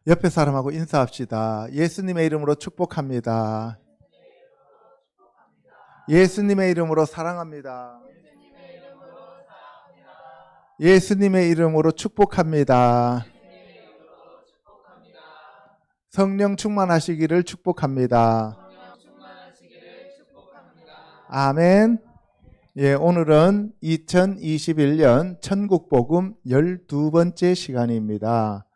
옆에 사람하고 인사합시다. 예수님의 이름으로 축복합니다. 예수님의 이름으로 사랑합니다. 예수님의 이름으로 축복합니다. 성령 충만하시기를 축복합니다. 아멘. 예, 오늘은 2021년 천국복음 12번째 시간입니다.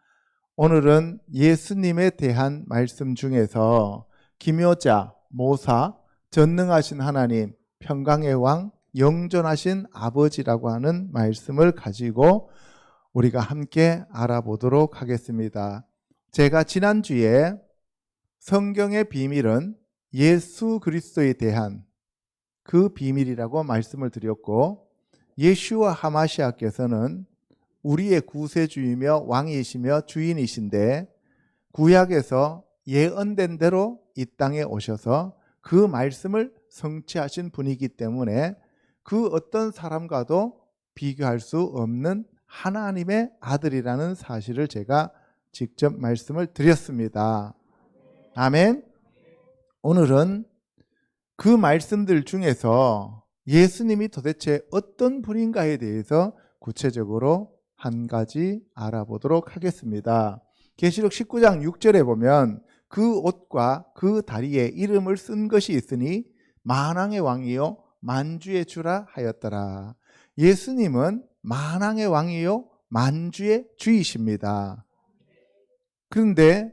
오늘은 예수님에 대한 말씀 중에서 기묘자, 모사, 전능하신 하나님, 평강의 왕, 영존하신 아버지라고 하는 말씀을 가지고 우리가 함께 알아보도록 하겠습니다. 제가 지난주에 성경의 비밀은 예수 그리스도에 대한 그 비밀이라고 말씀을 드렸고, 예슈와 하마시아께서는 우리의 구세주이며 왕이시며 주인이신데 구약에서 예언된 대로 이 땅에 오셔서 그 말씀을 성취하신 분이기 때문에 그 어떤 사람과도 비교할 수 없는 하나님의 아들이라는 사실을 제가 직접 말씀을 드렸습니다. 아멘. 오늘은 그 말씀들 중에서 예수님이 도대체 어떤 분인가에 대해서 구체적으로 한 가지 알아보도록 하겠습니다. 계시록 19장 6절에 보면 그 옷과 그 다리에 이름을 쓴 것이 있으니 만왕의 왕이요 만주의 주라 하였더라. 예수님은 만왕의 왕이요 만주의 주이십니다. 그런데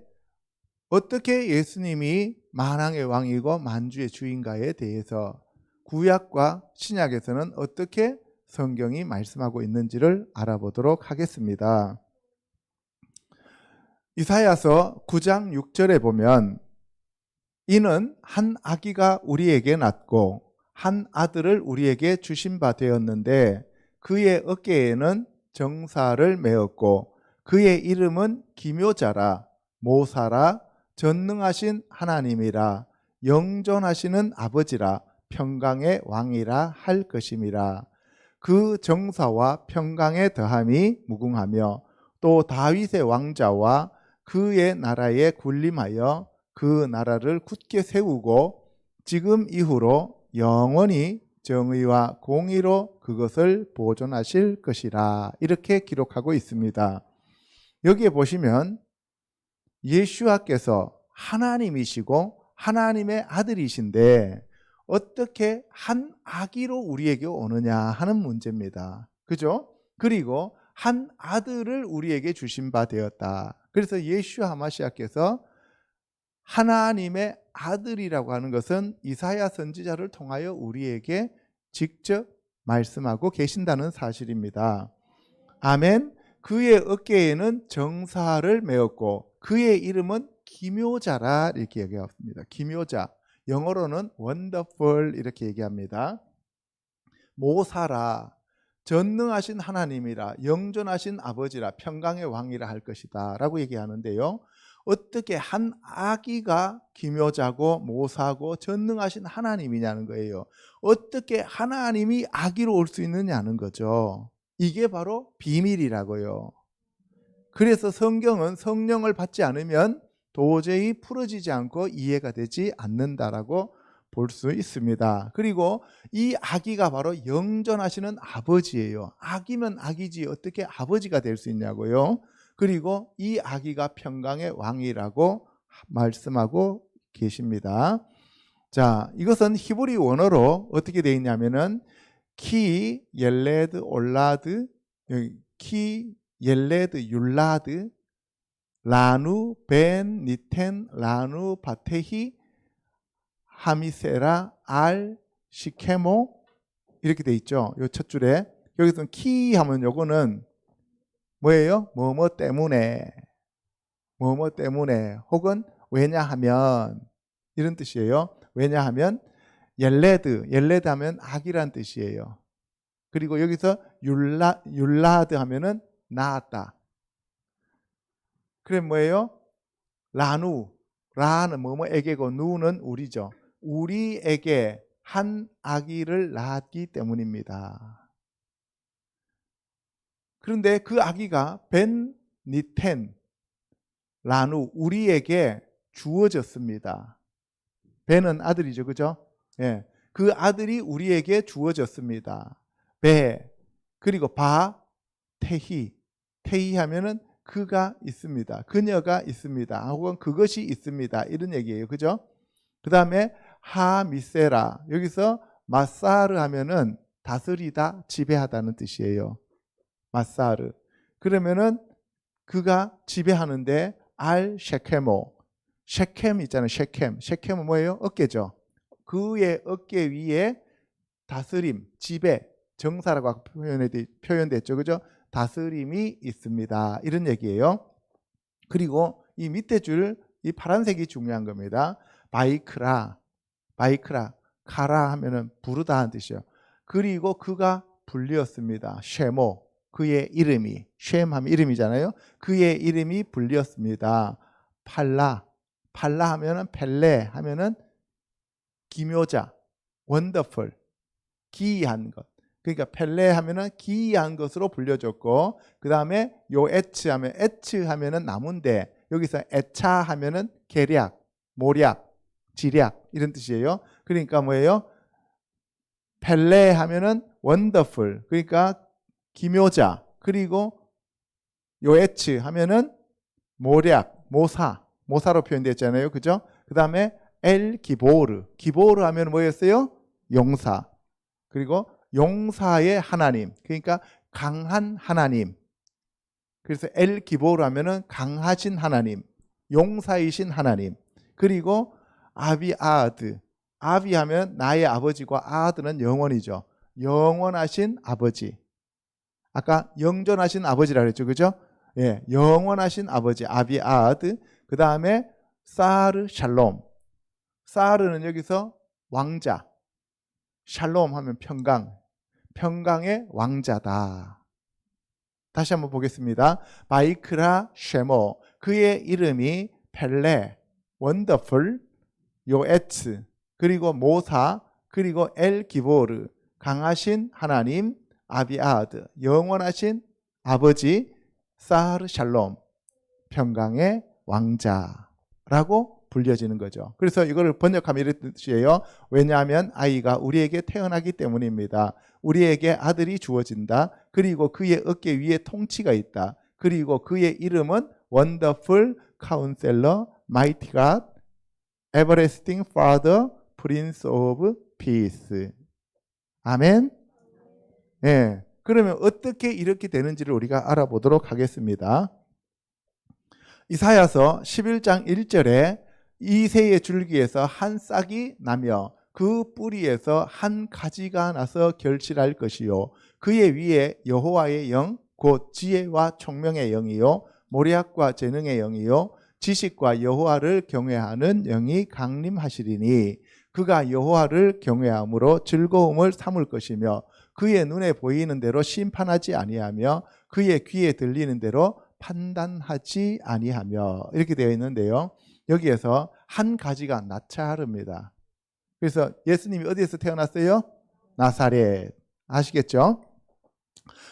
어떻게 예수님이 만왕의 왕이고 만주의 주인가에 대해서 구약과 신약에서는 어떻게 성경이 말씀하고 있는지를 알아보도록 하겠습니다. 이사야서 9장 6절에 보면 이는 한 아기가 우리에게 낳고 한 아들을 우리에게 주신 바 되었는데 그의 어깨에는 정사를 메었고 그의 이름은 기묘자라 모사라 전능하신 하나님이라 영존하시는 아버지라 평강의 왕이라 할 것임이라. 그 정사와 평강의 더함이 무궁하며 또 다윗의 왕자와 그의 나라에 군림하여 그 나라를 굳게 세우고 지금 이후로 영원히 정의와 공의로 그것을 보존하실 것이라. 이렇게 기록하고 있습니다. 여기에 보시면 예수와께서 하나님이시고 하나님의 아들이신데 어떻게 한 아기로 우리에게 오느냐 하는 문제입니다. 그죠? 그리고 한 아들을 우리에게 주신 바 되었다. 그래서 예슈아 하마시아께서 하나님의 아들이라고 하는 것은 이사야 선지자를 통하여 우리에게 직접 말씀하고 계신다는 사실입니다. 아멘. 그의 어깨에는 정사를 메었고 그의 이름은 기묘자라 이렇게 얘기합니다. 기묘자, 영어로는 wonderful 이렇게 얘기합니다. 모사라, 전능하신 하나님이라, 영존하신 아버지라, 평강의 왕이라 할 것이다 라고 얘기하는데요. 어떻게 한 아기가 기묘자고 모사고 전능하신 하나님이냐는 거예요. 어떻게 하나님이 아기로 올 수 있느냐는 거죠. 이게 바로 비밀이라고요. 그래서 성경은 성령을 받지 않으면 도저히 풀어지지 않고 이해가 되지 않는다라고 볼 수 있습니다. 그리고 이 아기가 바로 영존하시는 아버지예요. 아기면 아기지 어떻게 아버지가 될 수 있냐고요. 그리고 이 아기가 평강의 왕이라고 말씀하고 계십니다. 자, 이것은 히브리 원어로 어떻게 되어 있냐면은 키, 옐레드, 올라드, 키, 옐레드, 율라드, 라누, 벤, 니텐, 라누, 바테히, 하미세라, 알, 시케모 이렇게 돼 있죠. 요 첫 줄에 여기서 키 하면 요거는 뭐예요? 뭐뭐 때문에, 뭐뭐 때문에, 혹은 왜냐하면 이런 뜻이에요. 왜냐하면 옐레드 하면 아기란 뜻이에요. 그리고 여기서 율라드 하면은 낳았다. 그래 뭐예요? 라는 뭐뭐에게고 누는 우리죠. 우리에게 한 아기를 낳았기 때문입니다. 그런데 그 아기가 벤 니텐 라누 우리에게 주어졌습니다. 베는 아들이죠, 그죠? 예, 그 아들이 우리에게 주어졌습니다. 베 그리고 바 테히 테히 하면은 그가 있습니다. 그녀가 있습니다. 혹은 그것이 있습니다. 이런 얘기예요, 그죠? 그 다음에 하미세라 여기서 마사르 하면은 다스리다, 지배하다는 뜻이에요. 마사르. 그러면은 그가 지배하는데 알 셰케모 셰켐 있잖아요. 셰켐은 뭐예요? 어깨죠. 그의 어깨 위에 다스림, 지배, 정사라고 표현됐죠. 그죠? 다스림이 있습니다. 이런 얘기예요. 그리고 이 밑에 줄, 이 파란색이 중요한 겁니다. 바이크라, 카라 하면은 부르다 하는 뜻이요. 그리고 그가 불리었습니다. 쉐모, 그의 이름이, 쉐մ 하면 이름이잖아요. 그의 이름이 불리었습니다. 팔라 하면은 펠레 하면은 기묘자, 원더풀, 기이한 것. 그러니까 펠레 하면은 기이한 것으로 불려졌고, 그 다음에 요 에츠 하면은 나무인데, 여기서 에차 하면은 계략, 모략, 지략 이런 뜻이에요. 그러니까 뭐예요? 펠레 하면은 원더풀, 그러니까 기묘자. 그리고 요 에츠 하면은 모략, 모사로 표현됐잖아요. 그죠? 그 다음에 엘 기보르 하면 뭐였어요? 용사. 그리고 용사의 하나님, 그러니까 강한 하나님. 그래서 엘 기보르 하면은 강하신 하나님, 용사이신 하나님. 그리고 아비아드, 아비 하면 나의 아버지고 아드는 영원이죠. 영원하신 아버지. 아까 영존하신 아버지라 그랬죠, 그죠? 예, 영원하신 아버지 아비아드. 그 다음에 사르 샬롬. 사르는 여기서 왕자, 샬롬 하면 평강, 평강의 왕자다. 다시 한번 보겠습니다. 바이크라 쉐모, 그의 이름이 펠레, 원더풀, 요에츠, 그리고 모사, 그리고 엘 기보르, 강하신 하나님, 아비아드, 영원하신 아버지, 사르 샬롬, 평강의 왕자라고 불려지는 거죠. 그래서 이거를 번역하면 이런 뜻이에요. 왜냐하면 아이가 우리에게 태어나기 때문입니다. 우리에게 아들이 주어진다. 그리고 그의 어깨 위에 통치가 있다. 그리고 그의 이름은 Wonderful Counselor, Mighty God, Everlasting Father, Prince of Peace. 아멘. 네. 그러면 어떻게 이렇게 되는지를 우리가 알아보도록 하겠습니다. 이사야서 11장 1절에 이새의 줄기에서 한 싹이 나며 그 뿌리에서 한 가지가 나서 결실할 것이요 그의 위에 여호와의 영 곧 지혜와 총명의 영이요 모략과 재능의 영이요 지식과 여호와를 경외하는 영이 강림하시리니 그가 여호와를 경외함으로 즐거움을 삼을 것이며 그의 눈에 보이는 대로 심판하지 아니하며 그의 귀에 들리는 대로 판단하지 아니하며 이렇게 되어 있는데요. 여기에서 한 가지가 나차르입니다. 그래서 예수님이 어디에서 태어났어요? 나사렛. 아시겠죠?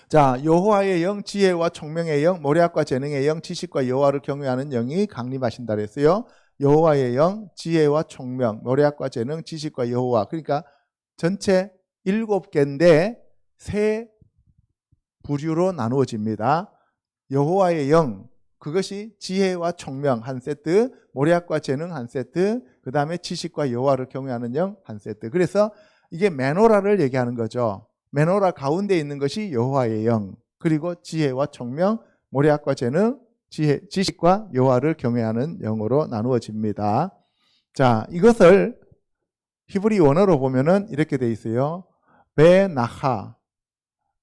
자, 여호와의 영, 지혜와 총명의 영, 모략과 재능의 영, 지식과 여호와를 경외하는 영이 강림하신다 그랬어요. 여호와의 영, 지혜와 총명, 모략과 재능, 지식과 여호와. 그러니까 전체 7개인데 세 부류로 나누어집니다. 여호와의 영, 그것이 지혜와 총명 한 세트, 모략과 재능 한 세트, 그 다음에 지식과 여호와를 경외하는 영 한 세트. 그래서 이게 메노라를 얘기하는 거죠. 메노라 가운데 있는 것이 여호와의 영, 그리고 지혜와 총명, 모략과 재능, 지식과 여호와를 경외하는 영으로 나누어집니다. 자, 이것을 히브리 원어로 보면은 이렇게 돼 있어요. 베나하,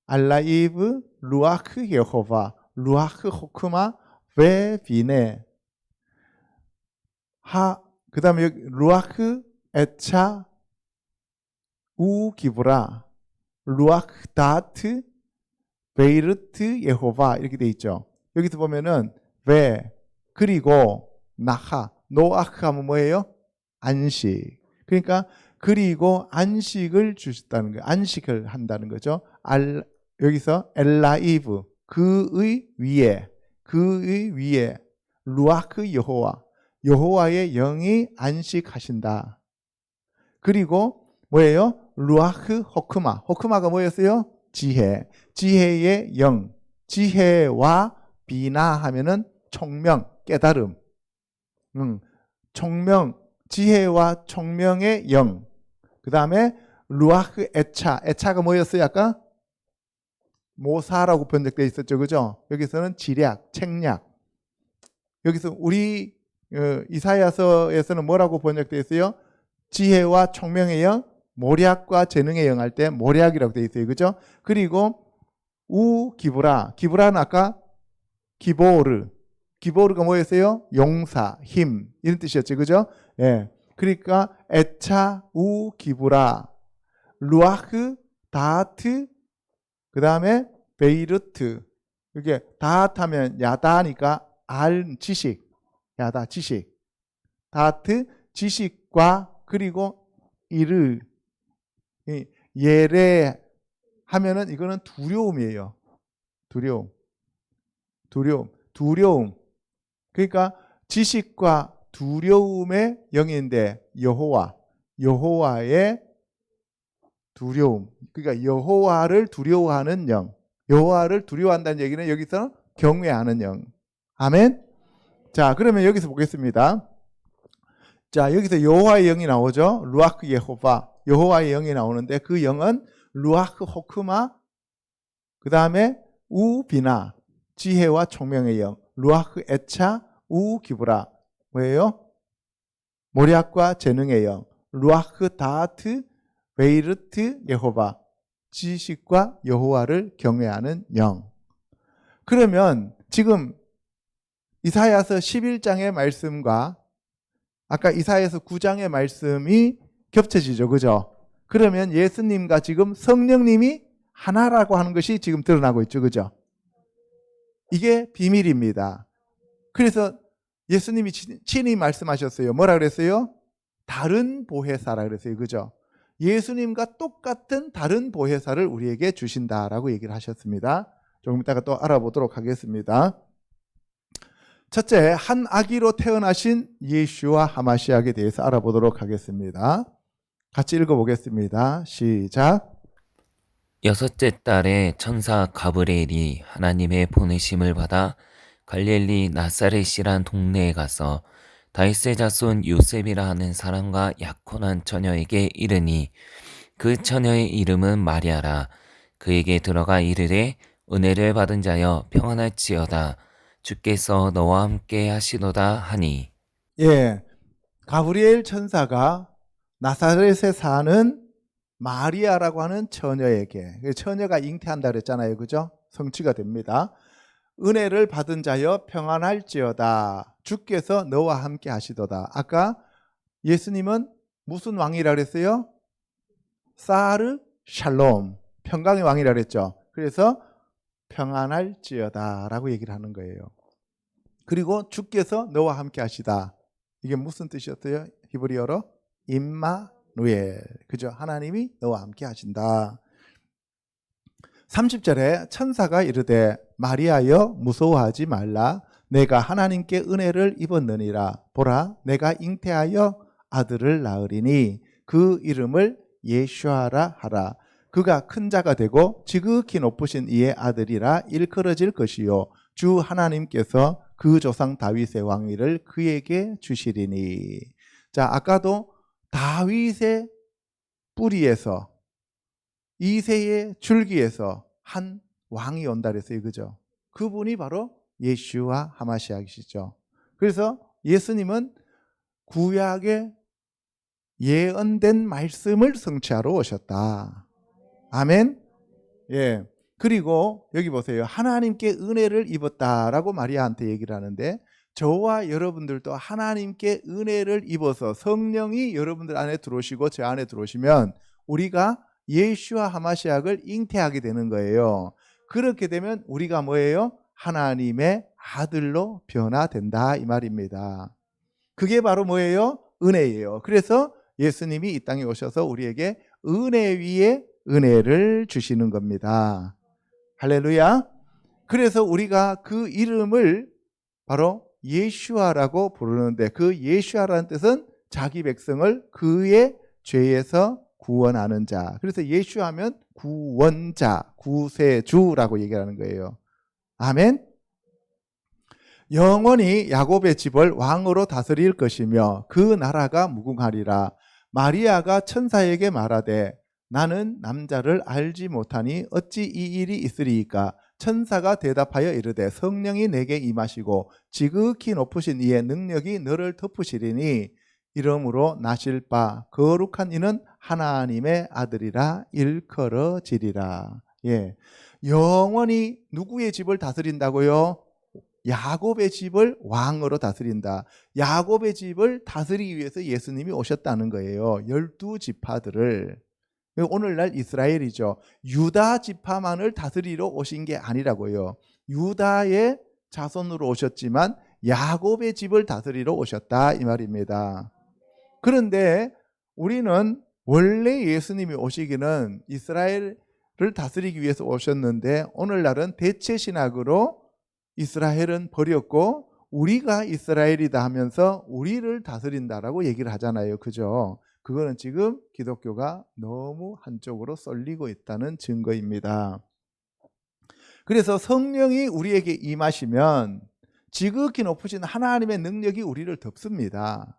알라이브, 루아크 여호바, 루아크 호크마, 베비네, 그 다음에 여기 루아크 에차 우 기브라, 루아크 다트, 베이르트 예호바 이렇게 돼 있죠. 여기서 보면은 베 그리고 나하, 노아크 하면 뭐예요? 안식. 그러니까 그리고 안식을 주셨다는 거예요. 안식을 한다는 거죠. 여기서 엘라이브, 그의 위에 루아크 여호와, 여호와의 영이 안식하신다. 그리고 뭐예요? 루아크 호크마, 호크마가 뭐였어요? 지혜, 지혜의 영, 지혜와 비나 하면은 총명, 깨달음, 총명, 지혜와 총명의 영. 그 다음에 루아크 에차, 에차가 뭐였어요? 아까 모사라고 번역되어 있었죠, 그죠? 여기서는 지략, 책략. 여기서 우리 이사야서에서는 뭐라고 번역되어 있어요? 지혜와 총명의 영, 모략과 재능의 영 할 때 모략이라고 되어 있어요, 그죠? 그리고 기브라, 기브라는 아까 기보르, 기보르가 뭐였어요? 용사, 힘 이런 뜻이었죠, 그죠? 예. 그러니까 에차, 기브라, 루아흐, 다하트, 그 다음에 베이르트. 이게 다하트 하면 야다니까 알, 지식, 야다, 지식. 다하트, 지식과 그리고 이르, 예레 하면은 이거는 두려움이에요. 두려움. 그러니까 지식과 두려움의 영인데 여호와의 두려움. 그러니까 여호와를 두려워하는 영. 여호와를 두려워한다는 얘기는 여기서 경외하는 영. 아멘. 자, 그러면 여기서 보겠습니다. 자, 여기서 여호와의 영이 나오죠. 루아크 예호바, 여호와의 영이 나오는데 그 영은 루아크 호크마, 그 다음에 비나, 지혜와 총명의 영, 루아크 에차, 기브라, 뭐예요? 모략과 재능의 영, 루아크 다하트, 베이르트 예호바, 지식과 여호와를 경외하는 영. 그러면 지금 이사야서 11장의 말씀과 아까 이사야서 9장의 말씀이 겹쳐지죠, 그죠? 그러면 예수님과 지금 성령님이 하나라고 하는 것이 지금 드러나고 있죠, 그죠? 이게 비밀입니다. 그래서 예수님이 친히 말씀하셨어요. 뭐라 그랬어요? 다른 보혜사라 그랬어요, 그죠? 예수님과 똑같은 다른 보혜사를 우리에게 주신다라고 얘기를 하셨습니다. 조금 이따가 또 알아보도록 하겠습니다. 첫째, 한 아기로 태어나신 예슈와 하마시아에 대해서 알아보도록 하겠습니다. 같이 읽어보겠습니다. 시작. 여섯째 달에 천사 가브리엘이 하나님의 보내심을 받아 갈릴리 나사렛이란 동네에 가서 다윗의 자손 요셉이라 하는 사람과 약혼한 처녀에게 이르니 그 처녀의 이름은 마리아라. 그에게 들어가 이르되 은혜를 받은 자여 평안할지어다. 주께서 너와 함께 하시도다 하니. 예, 가브리엘 천사가 나사렛에 사는 마리아라고 하는 처녀에게, 처녀가 잉태한다 그랬잖아요, 그죠? 성취가 됩니다. 은혜를 받은 자여 평안할지어다. 주께서 너와 함께 하시도다. 아까 예수님은 무슨 왕이라 그랬어요? 사르 샬롬, 평강의 왕이라 그랬죠. 그래서 평안할지어다 라고 얘기를 하는 거예요. 그리고 주께서 너와 함께 하시다. 이게 무슨 뜻이었어요? 히브리어로 임마누엘, 그죠? 하나님이 너와 함께 하신다. 30절에 천사가 이르되 마리아여 무서워하지 말라. 내가 하나님께 은혜를 입었느니라. 보라, 내가 잉태하여 아들을 낳으리니 그 이름을 예슈아라 하라. 그가 큰 자가 되고 지극히 높으신 이의 아들이라 일컬어질 것이요 주 하나님께서 그 조상 다윗의 왕위를 그에게 주시리니. 자, 아까도 다윗의 뿌리에서, 이새의 줄기에서 한 왕이 온다 그랬어요, 그죠? 그분이 바로 예슈와 하마시아이시죠. 그래서 예수님은 구약의 예언된 말씀을 성취하러 오셨다. 아멘. 예. 그리고 여기 보세요. 하나님께 은혜를 입었다라고 마리아한테 얘기를 하는데, 저와 여러분들도 하나님께 은혜를 입어서 성령이 여러분들 안에 들어오시고 제 안에 들어오시면 우리가 예슈와 하마시아를 잉태하게 되는 거예요. 그렇게 되면 우리가 뭐예요? 하나님의 아들로 변화된다 이 말입니다. 그게 바로 뭐예요? 은혜예요. 그래서 예수님이 이 땅에 오셔서 우리에게 은혜 위에 은혜를 주시는 겁니다. 할렐루야. 그래서 우리가 그 이름을 바로 예슈아라고 부르는데 그 예슈아라는 뜻은 자기 백성을 그의 죄에서 구원하는 자. 그래서 예슈하면 구원자, 구세주라고 얘기하는 거예요. 아멘. 영원히 야곱의 집을 왕으로 다스릴 것이며 그 나라가 무궁하리라. 마리아가 천사에게 말하되 나는 남자를 알지 못하니 어찌 이 일이 있으리이까. 천사가 대답하여 이르되 성령이 내게 임하시고 지극히 높으신 이의 능력이 너를 덮으시리니 이러므로 나실 바 거룩한 이는 하나님의 아들이라 일컬어지리라. 예, 영원히 누구의 집을 다스린다고요? 야곱의 집을 왕으로 다스린다. 야곱의 집을 다스리기 위해서 예수님이 오셨다는 거예요. 12지파들을. 오늘날 이스라엘이죠. 유다 지파만을 다스리러 오신 게 아니라고요. 유다의 자손으로 오셨지만 야곱의 집을 다스리러 오셨다 이 말입니다. 그런데 우리는 원래 예수님이 오시기는 이스라엘을 다스리기 위해서 오셨는데 오늘날은 대체 신학으로 이스라엘은 버렸고 우리가 이스라엘이다 하면서 우리를 다스린다라고 얘기를 하잖아요. 그죠? 그거는 지금 기독교가 너무 한쪽으로 쏠리고 있다는 증거입니다. 그래서 성령이 우리에게 임하시면 지극히 높으신 하나님의 능력이 우리를 덮습니다.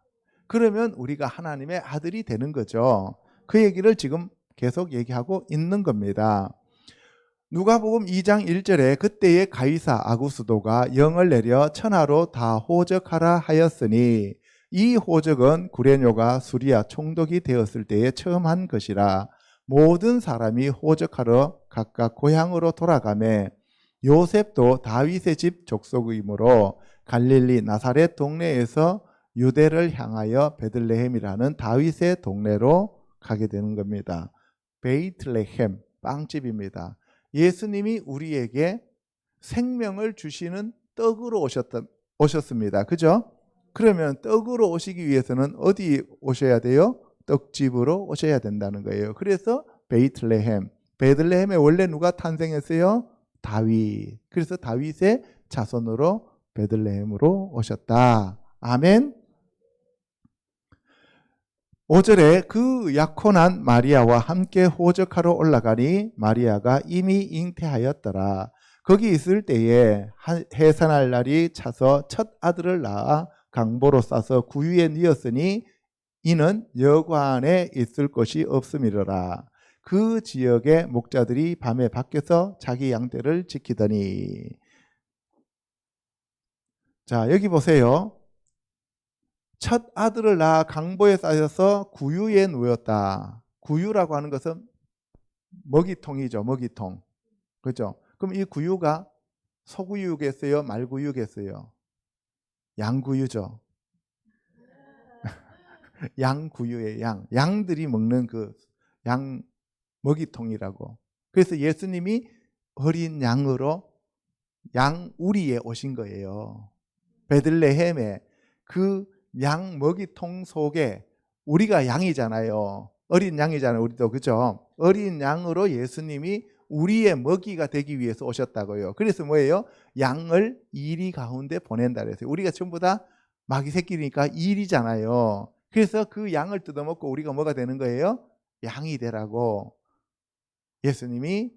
그러면 우리가 하나님의 아들이 되는 거죠. 그 얘기를 지금 계속 얘기하고 있는 겁니다. 누가복음 2장 1절에 그때의 가이사 아구스도가 영을 내려 천하로 다 호적하라 하였으니 이 호적은 구레뇨가 수리아 총독이 되었을 때에 처음 한 것이라. 모든 사람이 호적하러 각각 고향으로 돌아가매 요셉도 다윗의 집 족속이므로 갈릴리 나사렛 동네에서 유대를 향하여 베들레헴이라는 다윗의 동네로 가게 되는 겁니다. 베이틀레헴, 빵집입니다. 예수님이 우리에게 생명을 주시는 떡으로 오셨습니다. 그죠? 그러면 떡으로 오시기 위해서는 어디 오셔야 돼요? 떡집으로 오셔야 된다는 거예요. 그래서 베이틀레헴, 베들레헴에 원래 누가 탄생했어요? 다윗. 그래서 다윗의 자손으로 베들레헴으로 오셨다. 아멘. 5절에 그 약혼한 마리아와 함께 호적하러 올라가니 마리아가 이미 잉태하였더라. 거기 있을 때에 해산할 날이 차서 첫 아들을 낳아 강보로 싸서 구유에 뉘었으니 이는 여관에 있을 곳이 없음이로라. 그 지역의 목자들이 밤에 밖에서 자기 양떼를 지키더니. 자, 여기 보세요. 첫 아들을 낳아 강보에 쌓여서 구유에 누웠다. 구유라고 하는 것은 먹이통이죠. 먹이통. 그렇죠? 그럼 이 구유가 소구유겠어요? 말구유겠어요? 양구유죠. 양구유의 양. 양들이 먹는 그 양 먹이통이라고. 그래서 예수님이 어린 양으로 양우리에 오신 거예요. 베들레헴에 그 양 먹이통 속에 우리가 양이잖아요. 어린 양이잖아요. 우리도. 그죠? 어린 양으로 예수님이 우리의 먹이가 되기 위해서 오셨다고요. 그래서 뭐예요? 양을 이리 가운데 보낸다 그랬어요. 우리가 전부 다 마귀 새끼니까 일이잖아요. 그래서 그 양을 뜯어먹고 우리가 뭐가 되는 거예요? 양이 되라고 예수님이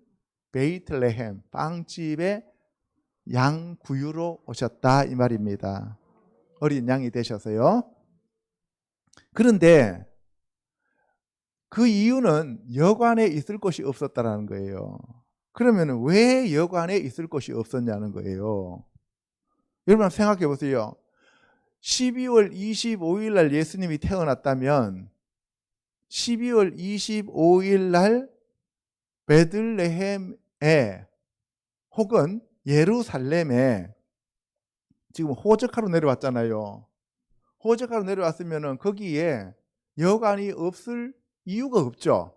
베이틀레헴 빵집에 양 구유로 오셨다 이 말입니다. 어린 양이 되셔서요. 그런데 그 이유는 여관에 있을 곳이 없었다라는 거예요. 그러면 왜 여관에 있을 곳이 없었냐는 거예요. 여러분 생각해 보세요. 12월 25일 날 예수님이 태어났다면 12월 25일 날 베들레헴에 혹은 예루살렘에 지금 호적하러 내려왔잖아요. 호적하러 내려왔으면 거기에 여관이 없을 이유가 없죠.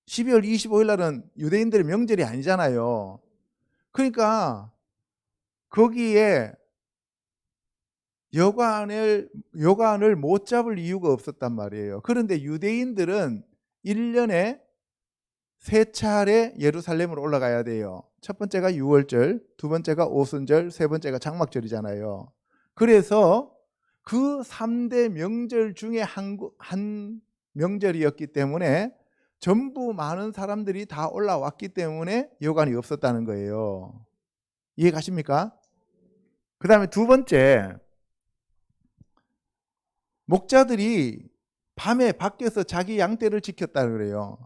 12월 25일 날은 유대인들의 명절이 아니잖아요. 그러니까 거기에 여관을 못 잡을 이유가 없었단 말이에요. 그런데 유대인들은 1년에 세 차례 예루살렘으로 올라가야 돼요. 첫 번째가 유월절, 두 번째가 오순절, 세 번째가 장막절이잖아요. 그래서 그 3대 명절 중에 한 명절이었기 때문에 전부 많은 사람들이 다 올라왔기 때문에 여관이 없었다는 거예요. 이해 가십니까? 그 다음에 두 번째, 목자들이 밤에 밖에서 자기 양떼를 지켰다 그래요.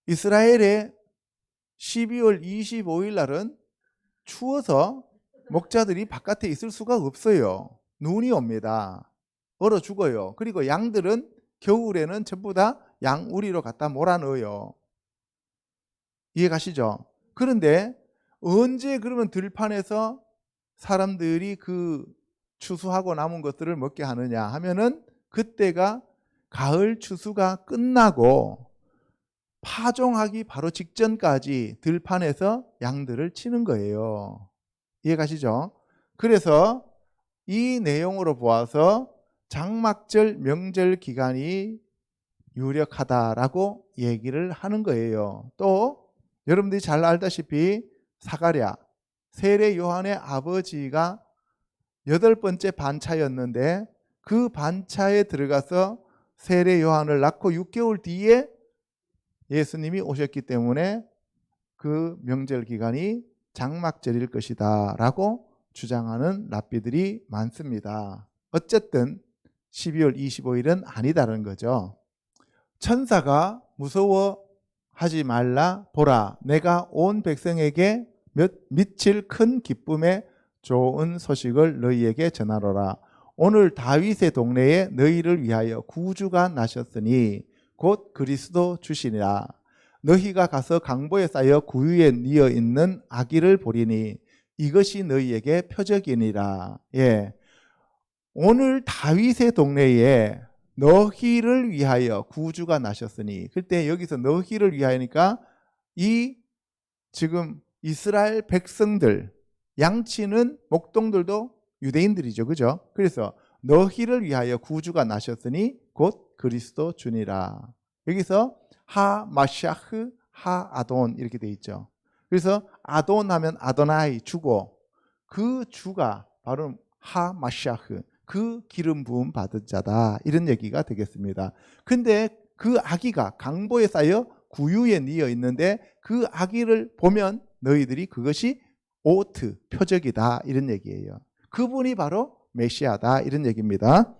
이스라엘의 12월 25일 날은 추워서 목자들이 바깥에 있을 수가 없어요. 눈이 옵니다. 얼어 죽어요. 그리고 양들은 겨울에는 전부 다 양우리로 갖다 몰아넣어요. 이해 가시죠? 그런데 언제 그러면 들판에서 사람들이 그 추수하고 남은 것들을 먹게 하느냐 하면은 그때가 가을 추수가 끝나고 파종하기 바로 직전까지 들판에서 양들을 치는 거예요. 이해 가시죠? 그래서 이 내용으로 보아서 장막절 명절 기간이 유력하다라고 얘기를 하는 거예요. 또 여러분들이 잘 알다시피 사가랴, 세례 요한의 아버지가 8번째 반차였는데 그 반차에 들어가서 세례 요한을 낳고 6개월 뒤에 예수님이 오셨기 때문에 그 명절 기간이 장막절일 것이다 라고 주장하는 랍비들이 많습니다. 어쨌든 12월 25일은 아니다라는 거죠. 천사가 무서워하지 말라, 보라 내가 온 백성에게 미칠 큰 기쁨의 좋은 소식을 너희에게 전하노라. 오늘 다윗의 동네에 너희를 위하여 구주가 나셨으니 곧 그리스도 주시니라. 너희가 가서 강보에 쌓여 구유에 뉘어 있는 아기를 보리니 이것이 너희에게 표적이니라. 예. 오늘 다윗의 동네에 너희를 위하여 구주가 나셨으니, 그때 여기서 너희를 위하여니까 이 지금 이스라엘 백성들, 양치는 목동들도 유대인들이죠. 그죠? 그래서 너희를 위하여 구주가 나셨으니 곧 그리스도 주니라. 여기서 하 마샤흐 하 아돈 이렇게 돼 있죠. 그래서 아돈 하면 아도나이 주고, 그 주가 바로 하 마샤흐, 그 기름 부음 받은 자다, 이런 얘기가 되겠습니다. 근데 그 아기가 강보에 쌓여 구유에 뉘어 있는데 그 아기를 보면 너희들이 그것이 오트, 표적이다, 이런 얘기예요. 그분이 바로 메시아다, 이런 얘기입니다.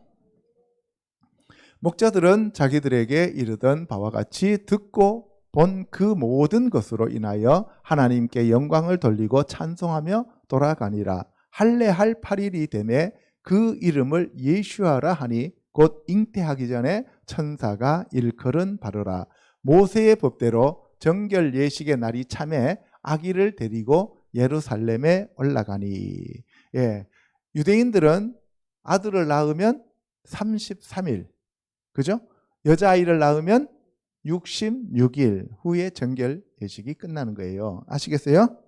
목자들은 자기들에게 이르던 바와 같이 듣고 본 그 모든 것으로 인하여 하나님께 영광을 돌리고 찬송하며 돌아가니라. 할례할 8일이 되매 그 이름을 예슈아라 하니 곧 잉태하기 전에 천사가 일컬은 바로라. 모세의 법대로 정결 예식의 날이 참에 아기를 데리고 예루살렘에 올라가니. 예, 유대인들은 아들을 낳으면 33일, 그죠? 여자아이를 낳으면 66일 후에 정결 예식이 끝나는 거예요. 아시겠어요?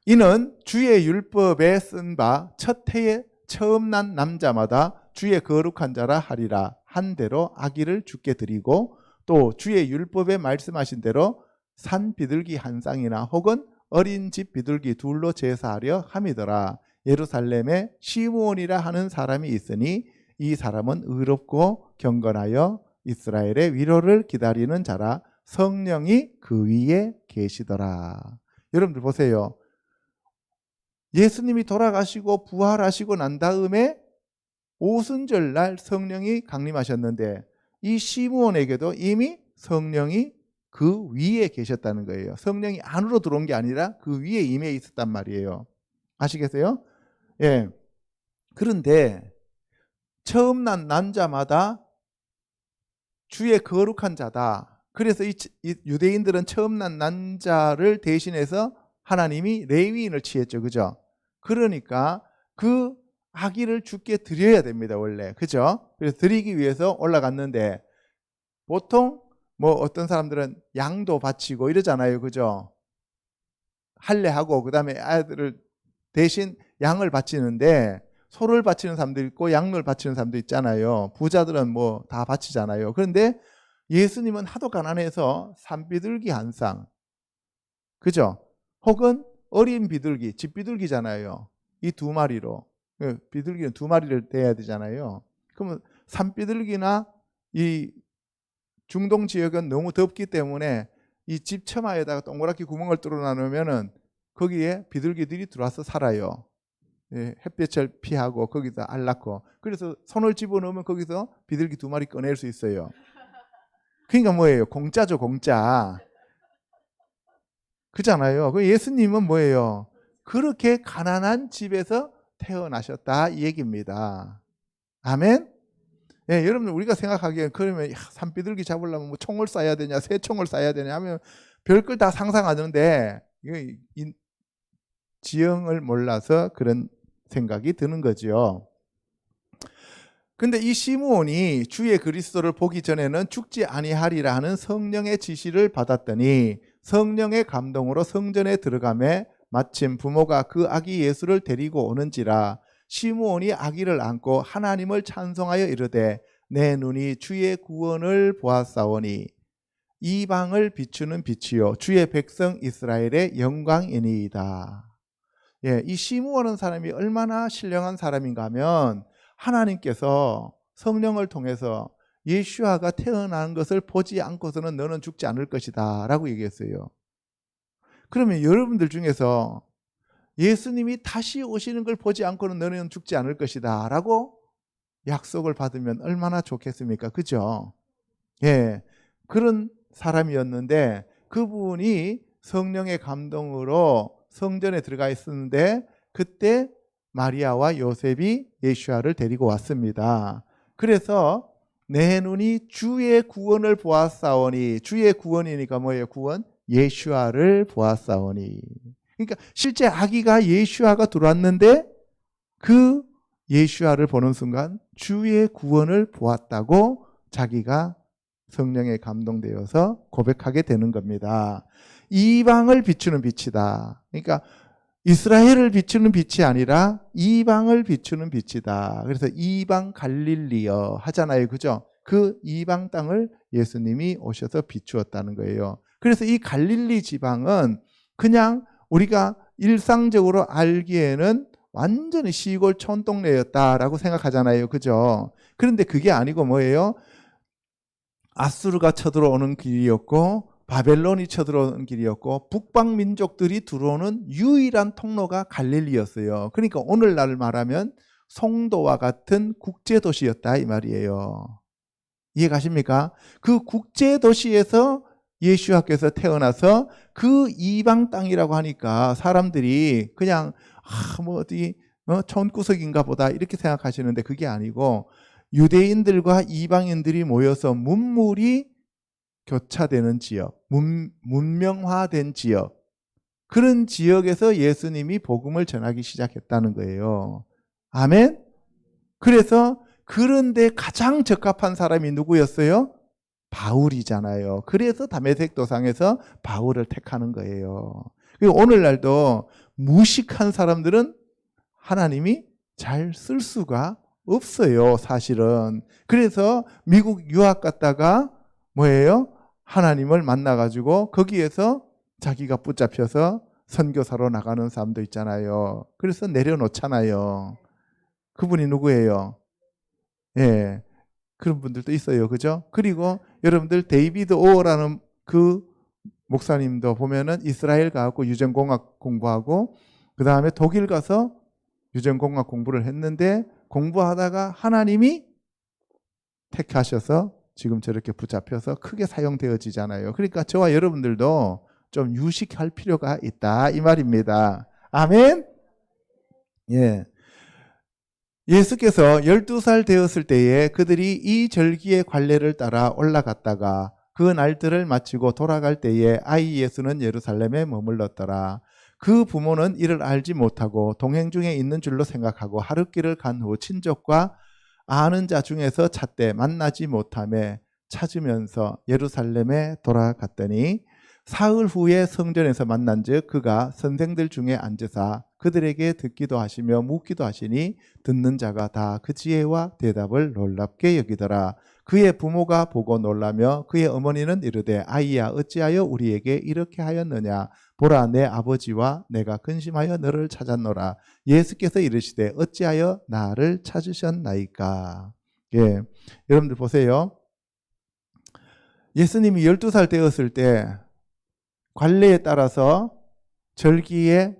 이는 주의 율법에 쓴 바 첫 해에 처음 난 남자마다 주의 거룩한 자라 하리라 한 대로 아기를 주께 드리고, 또 주의 율법에 말씀하신 대로 산 비둘기 한 쌍이나 혹은 어린 집 비둘기 둘로 제사하려 함이더라. 예루살렘에 시므온이라 하는 사람이 있으니 이 사람은 의롭고 경건하여 이스라엘의 위로를 기다리는 자라. 성령이 그 위에 계시더라. 여러분들 보세요. 예수님이 돌아가시고 부활하시고 난 다음에 오순절 날 성령이 강림하셨는데 이 시므온에게도 이미 성령이 그 위에 계셨다는 거예요. 성령이 안으로 들어온 게 아니라 그 위에 임해 있었단 말이에요. 아시겠어요? 예. 그런데 처음 난 난자마다 주의 거룩한 자다. 그래서 이 유대인들은 처음 난 난자를 대신해서 하나님이 레위인을 취했죠. 그죠? 그러니까 그 아기를 주께 드려야 됩니다. 원래. 그죠? 그래서 드리기 위해서 올라갔는데 보통 뭐 어떤 사람들은 양도 바치고 이러잖아요. 그죠? 할례하고 그다음에 아들을 대신 양을 바치는데 소를 바치는 사람도 있고 양을 바치는 사람도 있잖아요. 부자들은 뭐 다 바치잖아요. 그런데 예수님은 하도 가난해서 산비둘기 한 쌍, 그죠? 혹은 어린 비둘기, 집비둘기잖아요. 이 두 마리로. 비둘기는 두 마리를 떼야 되잖아요. 그러면 산비둘기나 이 중동 지역은 너무 덥기 때문에 이 집 처마에다가 동그랗게 구멍을 뚫어 놓으면은 거기에 비둘기들이 들어와서 살아요. 예, 햇볕을 피하고 거기다 알 낳고. 그래서 손을 집어넣으면 거기서 비둘기 두 마리 꺼낼 수 있어요. 그러니까 뭐예요? 공짜죠, 공짜. 그잖아요. 그 예수님은 뭐예요? 그렇게 가난한 집에서 태어나셨다 이 얘기입니다. 아멘. 예, 여러분들 우리가 생각하기에 그러면 산비둘기 잡으려면 뭐 총을 쏴야 되냐, 새총을 쏴야 되냐 하면 별걸 다 상상하는데 이 지형을 몰라서 그런 생각이 드는 거죠. 근데 이 시므온이 주의 그리스도를 보기 전에는 죽지 아니하리라 하는 성령의 지시를 받았더니 성령의 감동으로 성전에 들어가매 마침 부모가 그 아기 예수를 데리고 오는지라 시므온이 아기를 안고 하나님을 찬송하여 이르되 내 눈이 주의 구원을 보았사오니 이방을 비추는 빛이요 주의 백성 이스라엘의 영광이니이다. 예, 이 시므온은 사람이 얼마나 신령한 사람인가 하면 하나님께서 성령을 통해서 예수아가 태어난 것을 보지 않고서는 너는 죽지 않을 것이다 라고 얘기했어요. 그러면 여러분들 중에서 예수님이 다시 오시는 걸 보지 않고는 너는 죽지 않을 것이다 라고 약속을 받으면 얼마나 좋겠습니까? 그죠? 예, 그런 사람이었는데 그분이 성령의 감동으로 성전에 들어가 있었는데 그때 마리아와 요셉이 예수아를 데리고 왔습니다. 그래서 내 눈이 주의 구원을 보았사오니, 주의 구원이니까 뭐예요? 구원? 예수아를 보았사오니. 그러니까 실제 아기가 예수아가 들어왔는데 그 예수아를 보는 순간 주의 구원을 보았다고 자기가 성령에 감동되어서 고백하게 되는 겁니다. 이방을 비추는 빛이다. 그러니까 이스라엘을 비추는 빛이 아니라 이방을 비추는 빛이다. 그래서 이방 갈릴리여 하잖아요. 그죠? 그 이방 땅을 예수님이 오셔서 비추었다는 거예요. 그래서 이 갈릴리 지방은 그냥 우리가 일상적으로 알기에는 완전히 시골 촌동네였다라고 생각하잖아요. 그죠? 그런데 그게 아니고 뭐예요? 아수르가 쳐들어오는 길이었고 바벨론이 쳐들어오는 길이었고 북방 민족들이 들어오는 유일한 통로가 갈릴리였어요. 그러니까 오늘날 말하면 송도와 같은 국제도시였다 이 말이에요. 이해가십니까? 그 국제도시에서 예수께서 태어나서 그 이방 땅이라고 하니까 사람들이 그냥 뭐 어디 촌구석인가 보다 이렇게 생각하시는데 그게 아니고 유대인들과 이방인들이 모여서 문물이 교차되는 지역, 문명화된 지역, 그런 지역에서 예수님이 복음을 전하기 시작했다는 거예요. 아멘? 그래서 그런데 가장 적합한 사람이 누구였어요? 바울이잖아요. 그래서 다메섹 도상에서 바울을 택하는 거예요. 그리고 오늘날도 무식한 사람들은 하나님이 잘 쓸 수가 없어요, 사실은. 그래서 미국 유학 갔다가 뭐예요? 하나님을 만나가지고 거기에서 자기가 붙잡혀서 선교사로 나가는 사람도 있잖아요. 그래서 내려놓잖아요. 그분이 누구예요? 예, 그런 분들도 있어요. 그죠? 그리고 여러분들 데이비드 오어라는 그 목사님도 보면은 이스라엘 가고 유전공학 공부하고 그 다음에 독일 가서 유전공학 공부를 했는데 공부하다가 하나님이 택하셔서 지금 저렇게 붙잡혀서 크게 사용되어지잖아요. 그러니까 저와 여러분들도 좀 유식할 필요가 있다 이 말입니다. 아멘. 예. 예수께서 12살 되었을 때에 그들이 이 절기의 관례를 따라 올라갔다가 그 날들을 마치고 돌아갈 때에 아이 예수는 예루살렘에 머물렀더라. 그 부모는 이를 알지 못하고 동행 중에 있는 줄로 생각하고 하룻길을 간 후 친족과 아는 자 중에서 찾되 만나지 못하며 찾으면서 예루살렘에 돌아갔더니 사흘 후에 성전에서 만난즉 그가 선생들 중에 앉으사 그들에게 듣기도 하시며 묻기도 하시니 듣는 자가 다 그 지혜와 대답을 놀랍게 여기더라. 그의 부모가 보고 놀라며 그의 어머니는 이르되 아이야 어찌하여 우리에게 이렇게 하였느냐 보라 내 아버지와 내가 근심하여 너를 찾았노라. 예수께서 이르시되 어찌하여 나를 찾으셨나이까. 예, 여러분들 보세요. 예수님이 12살 되었을 때 관례에 따라서 절기에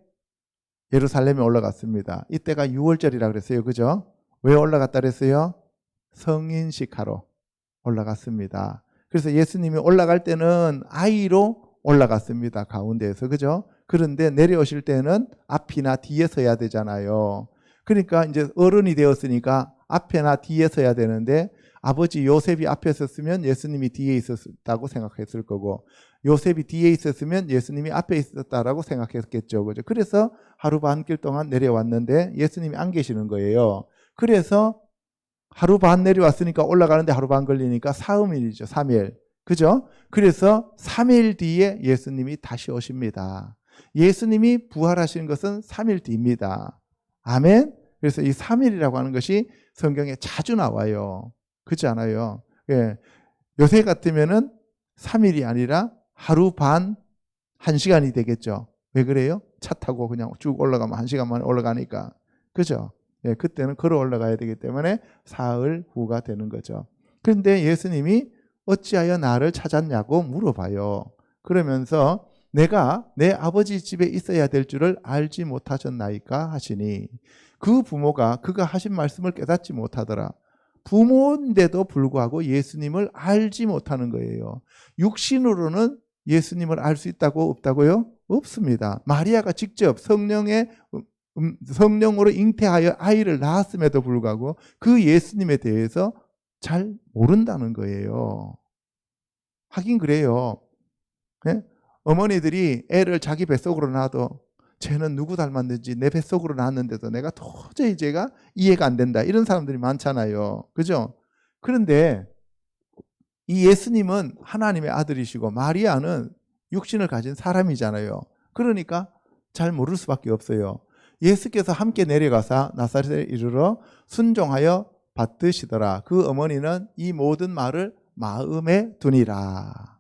예루살렘에 올라갔습니다. 이때가 6월절이라 그랬어요. 그죠? 왜 올라갔다 그랬어요? 성인식 하러 올라갔습니다. 그래서 예수님이 올라갈 때는 아이로 올라갔습니다. 가운데에서. 그죠? 그런데 내려오실 때는 앞이나 뒤에 서야 되잖아요. 그러니까 이제 어른이 되었으니까 앞에나 뒤에 서야 되는데 아버지 요셉이 앞에 섰으면 예수님이 뒤에 있었다고 생각했을 거고 요셉이 뒤에 있었으면 예수님이 앞에 있었다라고 생각했겠죠. 그죠? 그래서 하루 반 길 동안 내려왔는데 예수님이 안 계시는 거예요. 그래서 하루 반 내려왔으니까 올라가는데 하루 반 걸리니까 사흘이죠. 3일. 그죠? 그래서 3일 뒤에 예수님이 다시 오십니다. 예수님이 부활하신 것은 3일 뒤입니다. 아멘? 그래서 이 3일이라고 하는 것이 성경에 자주 나와요. 그렇지 않아요? 예. 요새 같으면은 3일이 아니라 하루 반 1시간이 되겠죠. 왜 그래요? 차 타고 그냥 쭉 올라가면 1시간 만에 올라가니까. 그죠? 예, 그때는 걸어 올라가야 되기 때문에 사흘 후가 되는 거죠. 그런데 예수님이 어찌하여 나를 찾았냐고 물어봐요. 그러면서 내가 내 아버지 집에 있어야 될 줄을 알지 못하셨나이까 하시니 그 부모가 그가 하신 말씀을 깨닫지 못하더라. 부모인데도 불구하고 예수님을 알지 못하는 거예요. 육신으로는 예수님을 알 수 있다고 없다고요? 없습니다. 마리아가 직접 성령으로 잉태하여 아이를 낳았음에도 불구하고 그 예수님에 대해서 잘 모른다는 거예요. 하긴 그래요. 네? 어머니들이 애를 자기 뱃속으로 낳아도 쟤는 누구 닮았는지 내 뱃속으로 낳았는데도 내가 도저히 제가 이해가 안 된다. 이런 사람들이 많잖아요. 그죠? 그런데 이 예수님은 하나님의 아들이시고 마리아는 육신을 가진 사람이잖아요. 그러니까 잘 모를 수밖에 없어요. 예수께서 함께 내려가사 나사렛에 이르러 순종하여 받드시더라. 그 어머니는 이 모든 말을 마음에 두니라.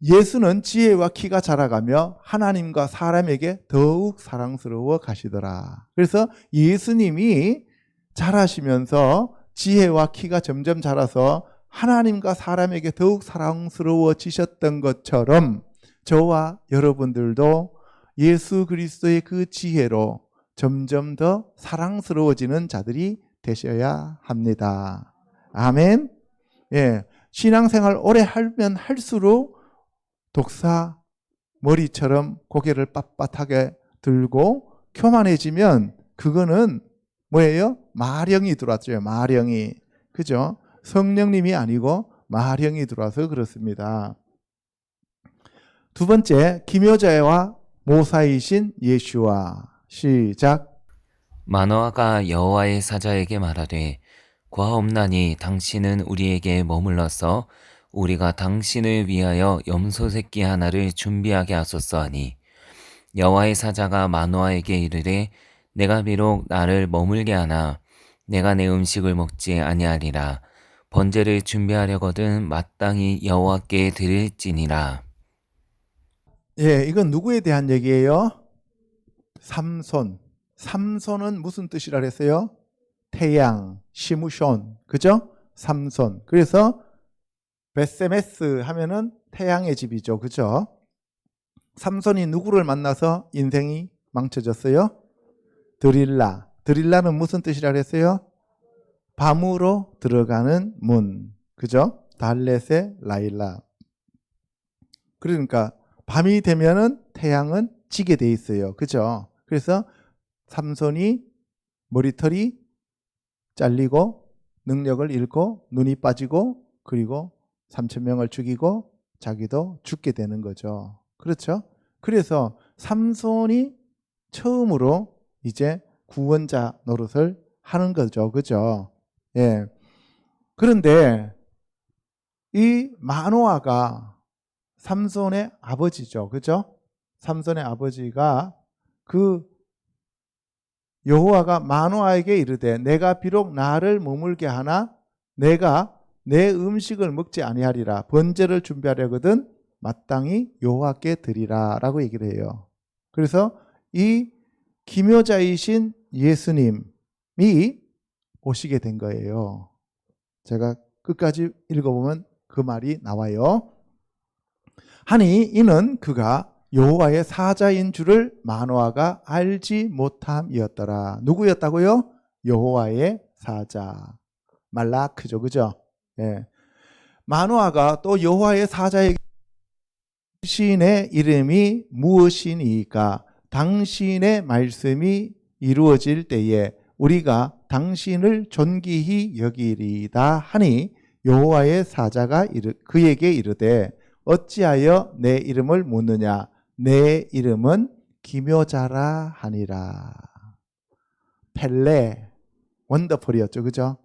예수는 지혜와 키가 자라가며 하나님과 사람에게 더욱 사랑스러워 가시더라. 그래서 예수님이 자라시면서 지혜와 키가 점점 자라서 하나님과 사람에게 더욱 사랑스러워지셨던 것처럼 저와 여러분들도 예수 그리스도의 그 지혜로 점점 더 사랑스러워지는 자들이 되셔야 합니다. 아멘. 예, 신앙생활 오래 하면 할수록 독사 머리처럼 고개를 빳빳하게 들고 교만해지면 그거는 뭐예요? 마령이 들어왔죠. 마령이. 그죠? 성령님이 아니고 마령이 들어와서 그렇습니다. 두 번째, 기묘자와 모사이신 예수와 시작. 마노아가 여호와의 사자에게 말하되 과없나니 당신은 우리에게 머물러서 우리가 당신을 위하여 염소 새끼 하나를 준비하게 하소서 하니 여호와의 사자가 마노아에게 이르되 내가 비록 나를 머물게 하나 내가 내 음식을 먹지 아니하리라. 번제를 준비하려거든 마땅히 여호와께 드릴지니라. 예, 이건 누구에 대한 얘기예요? 삼손. 삼손은 무슨 뜻이라 그랬어요? 태양, 시무손. 그죠? 삼손. 그래서 베세메스 하면은 태양의 집이죠. 그죠? 삼손이 누구를 만나서 인생이 망쳐졌어요? 드릴라. 드릴라는 무슨 뜻이라 그랬어요? 밤으로 들어가는 문. 그죠? 달렛의 라일라. 그러니까 밤이 되면은 태양은 지게 돼 있어요. 그죠? 그래서 삼손이 머리털이 잘리고 능력을 잃고 눈이 빠지고 그리고 3,000명을 죽이고 자기도 죽게 되는 거죠. 그렇죠? 그래서 삼손이 처음으로 이제 구원자 노릇을 하는 거죠. 그죠? 예. 그런데 이 마노아가 삼손의 아버지죠. 그죠? 삼손의 아버지가 그 여호와가 마노아에게 이르되 내가 비록 나를 머물게 하나 내가 내 음식을 먹지 아니하리라. 번제를 준비하려거든 마땅히 여호와께 드리라 라고 얘기를 해요. 그래서 이 기묘자이신 예수님이 오시게 된 거예요. 제가 끝까지 읽어보면 그 말이 나와요. 하니 이는 그가 여호와의 사자인 줄을 마노아가 알지 못함이었더라. 누구였다고요? 여호와의 사자. 말라크죠, 그죠? 예. 마노아가 또 여호와의 사자에게 당신의 이름이 무엇이니까 당신의 말씀이 이루어질 때에 우리가 당신을 존귀히 여기리다 하니 여호와의 사자가 그에게 이르되 어찌하여 내 이름을 묻느냐 내 이름은 기묘자라 하니라. 펠레 원더풀이었죠, 그죠?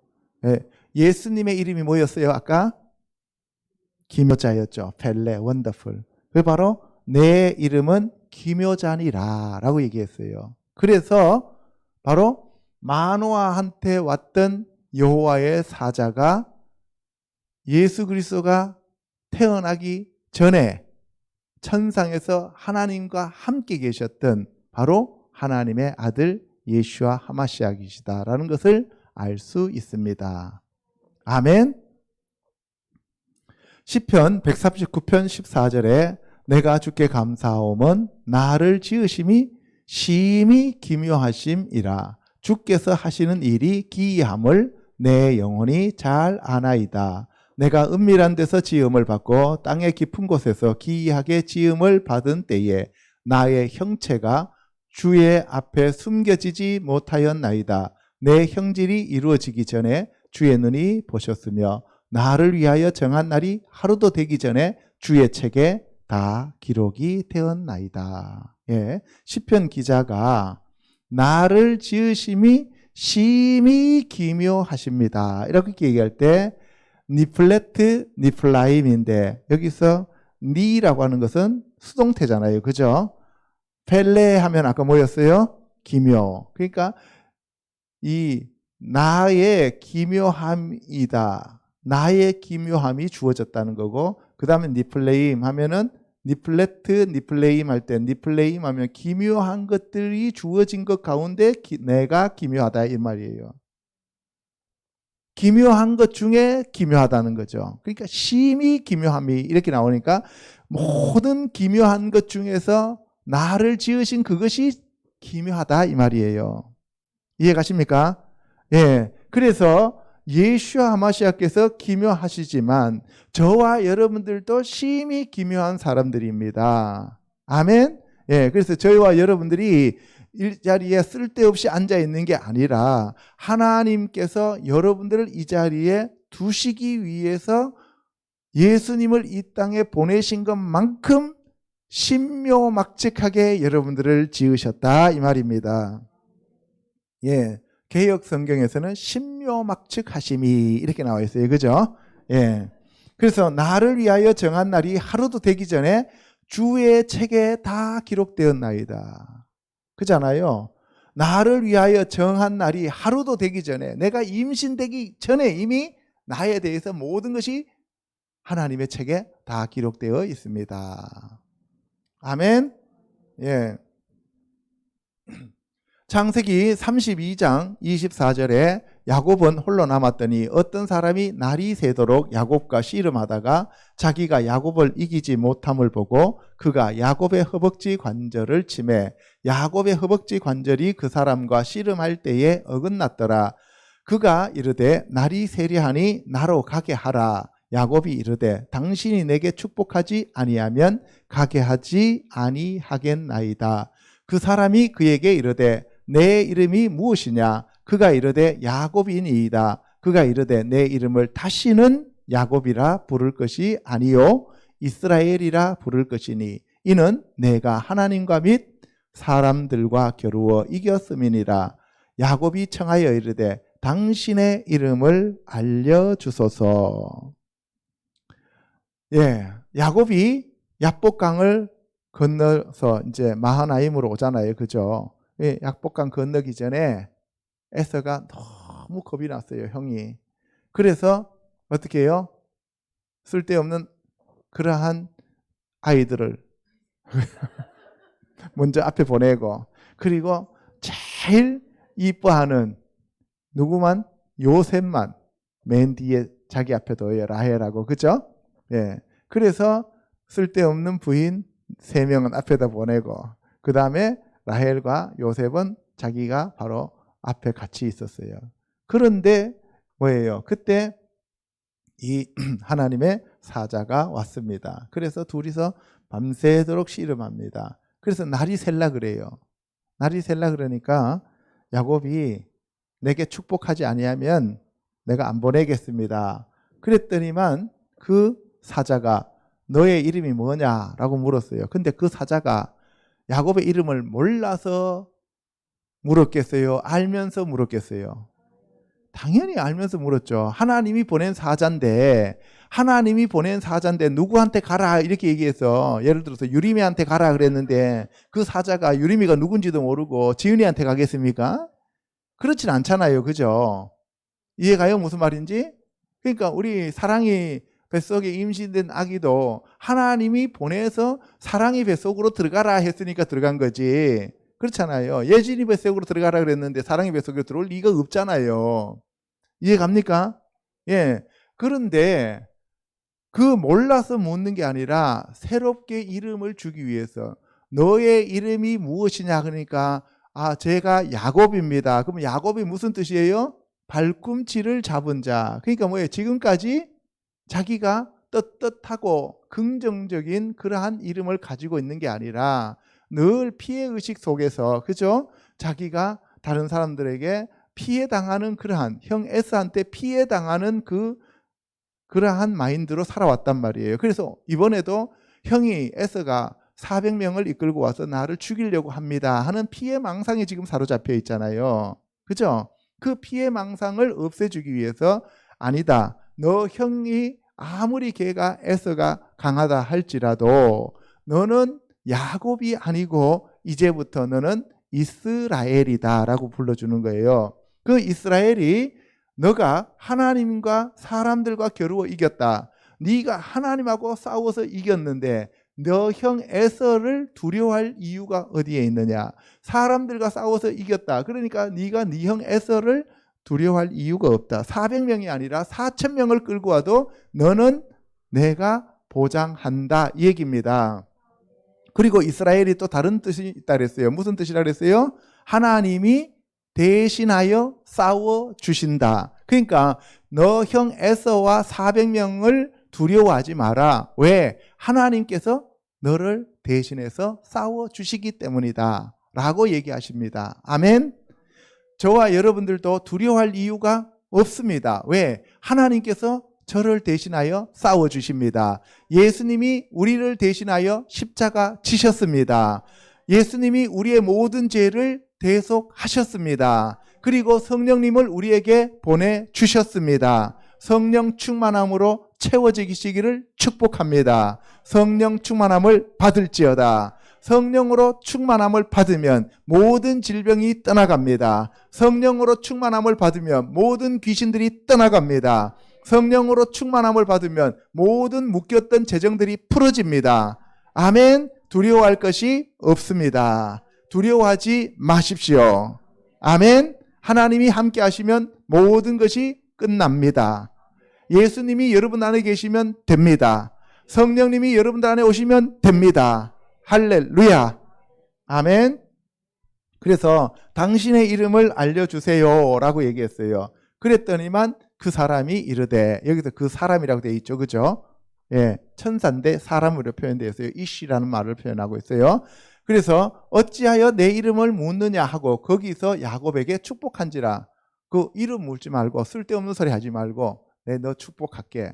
예. 예수님의 이름이 뭐였어요? 아까 기묘자였죠. 펠레 원더풀. 그 바로 내 이름은 기묘자니라 라고 얘기했어요. 그래서 바로 마노아한테 왔던 여호와의 사자가 예수 그리스도가 태어나기 전에 천상에서 하나님과 함께 계셨던 바로 하나님의 아들 예수와 하마시아이시다라는 것을 알 수 있습니다. 아멘. 시편 139편 14절에 내가 주께 감사하오면 나를 지으심이 심히 기묘하심이라. 주께서 하시는 일이 기이함을 내 영혼이 잘 아나이다. 내가 은밀한 데서 지음을 받고 땅의 깊은 곳에서 기이하게 지음을 받은 때에 나의 형체가 주의 앞에 숨겨지지 못하였나이다. 내 형질이 이루어지기 전에 주의 눈이 보셨으며 나를 위하여 정한 날이 하루도 되기 전에 주의 책에 다 기록이 되었나이다. 예, 시편 기자가 나를 지으심이 심히 기묘하십니다. 이렇게 얘기할 때 니플레트 니플라임인데 여기서 니라고 하는 것은 수동태잖아요. 그죠? 펠레 하면 아까 뭐였어요? 기묘. 그러니까 이 나의 기묘함이다. 나의 기묘함이 주어졌다는 거고 그 다음에 니플레임 하면은 니플레트 니플레임 할 때 니플레임 하면 기묘한 것들이 주어진 것 가운데 내가 기묘하다 이 말이에요. 기묘한 것 중에 기묘하다는 거죠. 그러니까 심히 기묘함이 이렇게 나오니까 모든 기묘한 것 중에서 나를 지으신 그것이 기묘하다 이 말이에요. 이해 가십니까? 예. 그래서 예수와 하마시아께서 기묘하시지만 저와 여러분들도 심히 기묘한 사람들입니다. 아멘. 예. 그래서 저희와 여러분들이 일자리에 쓸데없이 앉아 있는 게 아니라 하나님께서 여러분들을 이 자리에 두시기 위해서 예수님을 이 땅에 보내신 것만큼 신묘막측하게 여러분들을 지으셨다 이 말입니다. 예, 개역 성경에서는 신묘막측하심이 이렇게 나와 있어요, 그죠? 예, 그래서 나를 위하여 정한 날이 하루도 되기 전에 주의 책에 다 기록되었나이다. 그잖아요. 나를 위하여 정한 날이 하루도 되기 전에 내가 임신되기 전에 이미 나에 대해서 모든 것이 하나님의 책에 다 기록되어 있습니다. 아멘. 예. 창세기 32장 24절에 야곱은 홀로 남았더니 어떤 사람이 날이 새도록 야곱과 씨름하다가 자기가 야곱을 이기지 못함을 보고 그가 야곱의 허벅지 관절을 치매 야곱의 허벅지 관절이 그 사람과 씨름할 때에 어긋났더라. 그가 이르되 날이 세려하니 나로 가게 하라. 야곱이 이르되 당신이 내게 축복하지 아니하면 가게 하지 아니하겠나이다. 그 사람이 그에게 이르되 내 이름이 무엇이냐? 그가 이르되 야곱이니이다. 그가 이르되 내 이름을 다시는 야곱이라 부를 것이 아니요 이스라엘이라 부를 것이니 이는 내가 하나님과 및 사람들과 겨루어 이겼음이니라. 야곱이 청하여 이르되 당신의 이름을 알려주소서. 예, 야곱이 야복강을 건너서 이제 마하나임으로 오잖아요, 그죠? 예, 약복강 건너기 전에 에서가 너무 겁이 났어요, 형이. 그래서 어떻게 해요? 쓸데없는 그러한 아이들을 먼저 앞에 보내고, 그리고 제일 이뻐하는 누구만? 요셉만 맨 뒤에 자기 앞에 둬요. 라헬하고. 그죠? 예. 그래서 쓸데없는 부인 3명은 앞에다 보내고, 그 다음에 라헬과 요셉은 자기가 바로 앞에 같이 있었어요. 그런데 뭐예요? 그때 이 하나님의 사자가 왔습니다. 그래서 둘이서 밤새도록 씨름합니다. 그래서 날이 셀라 그래요. 날이 셀라 그러니까 야곱이 내게 축복하지 아니하면 내가 안 보내겠습니다. 그랬더니만 그 사자가 너의 이름이 뭐냐라고 물었어요. 근데 그 사자가 야곱의 이름을 몰라서 물었겠어요? 알면서 물었겠어요? 당연히 알면서 물었죠. 하나님이 보낸 사자인데 누구한테 가라 이렇게 얘기해서, 예를 들어서 유리미한테 가라 그랬는데 그 사자가 유리미가 누군지도 모르고 지은이한테 가겠습니까? 그렇진 않잖아요. 그죠? 이해가요? 무슨 말인지? 그러니까 우리 사랑이 뱃속에 임신된 아기도 하나님이 보내서 사랑이 뱃속으로 들어가라 했으니까 들어간 거지. 그렇잖아요. 예진이 뱃속으로 들어가라 그랬는데 사랑이 뱃속으로 들어올 리가 없잖아요. 이해갑니까? 예. 그런데 그 몰라서 묻는 게 아니라 새롭게 이름을 주기 위해서, 너의 이름이 무엇이냐 그러니까 제가 야곱입니다. 그럼 야곱이 무슨 뜻이에요? 발꿈치를 잡은 자. 그러니까 뭐예요? 지금까지 자기가 떳떳하고 긍정적인 그러한 이름을 가지고 있는 게 아니라 늘 피해의식 속에서, 그죠? 자기가 다른 사람들에게 피해당하는 그러한, 형 에스한테 피해당하는 그러한 마인드로 살아왔단 말이에요. 그래서 이번에도 형이 에스가 400명을 이끌고 와서 나를 죽이려고 합니다 하는 피해망상에 지금 사로잡혀 있잖아요. 그죠? 그 피해망상을 없애주기 위해서, 아니다, 너 형이 아무리 걔가 에서가 강하다 할지라도 너는 야곱이 아니고 이제부터 너는 이스라엘이다 라고 불러주는 거예요. 그 이스라엘이 너가 하나님과 사람들과 겨루어 이겼다. 네가 하나님하고 싸워서 이겼는데 너 형 에서를 두려워할 이유가 어디에 있느냐? 사람들과 싸워서 이겼다. 그러니까 네가 네 형 에서를 두려워할 이유가 없다. 400명이 아니라 4,000명을 끌고 와도 너는 내가 보장한다 이 얘기입니다. 그리고 이스라엘이 또 다른 뜻이 있다 그랬어요. 무슨 뜻이라 그랬어요? 하나님이 대신하여 싸워 주신다. 그러니까 너 형 에서와 400명을 두려워하지 마라. 왜? 하나님께서 너를 대신해서 싸워 주시기 때문이다 라고 얘기하십니다. 아멘. 저와 여러분들도 두려워할 이유가 없습니다. 왜? 하나님께서 저를 대신하여 싸워 주십니다. 예수님이 우리를 대신하여 십자가 지셨습니다. 예수님이 우리의 모든 죄를 대속하셨습니다. 그리고 성령님을 우리에게 보내주셨습니다. 성령 충만함으로 채워지시기를 축복합니다. 성령 충만함을 받을지어다. 성령으로 충만함을 받으면 모든 질병이 떠나갑니다. 성령으로 충만함을 받으면 모든 귀신들이 떠나갑니다. 성령으로 충만함을 받으면 모든 묶였던 재정들이 풀어집니다. 아멘. 두려워할 것이 없습니다. 두려워하지 마십시오. 아멘. 하나님이 함께 하시면 모든 것이 끝납니다. 예수님이 여러분 안에 계시면 됩니다. 성령님이 여러분들 안에 오시면 됩니다. 할렐루야. 아멘. 그래서 당신의 이름을 알려주세요 라고 얘기했어요. 그랬더니만 그 사람이 이르되, 여기서 그 사람이라고 되어 있죠. 그죠? 예, 천사인데 사람으로 표현되어 있어요. 이시라는 말을 표현하고 있어요. 그래서 어찌하여 내 이름을 묻느냐 하고 거기서 야곱에게 축복한지라. 그 이름 묻지 말고 쓸데없는 소리 하지 말고 너 축복할게.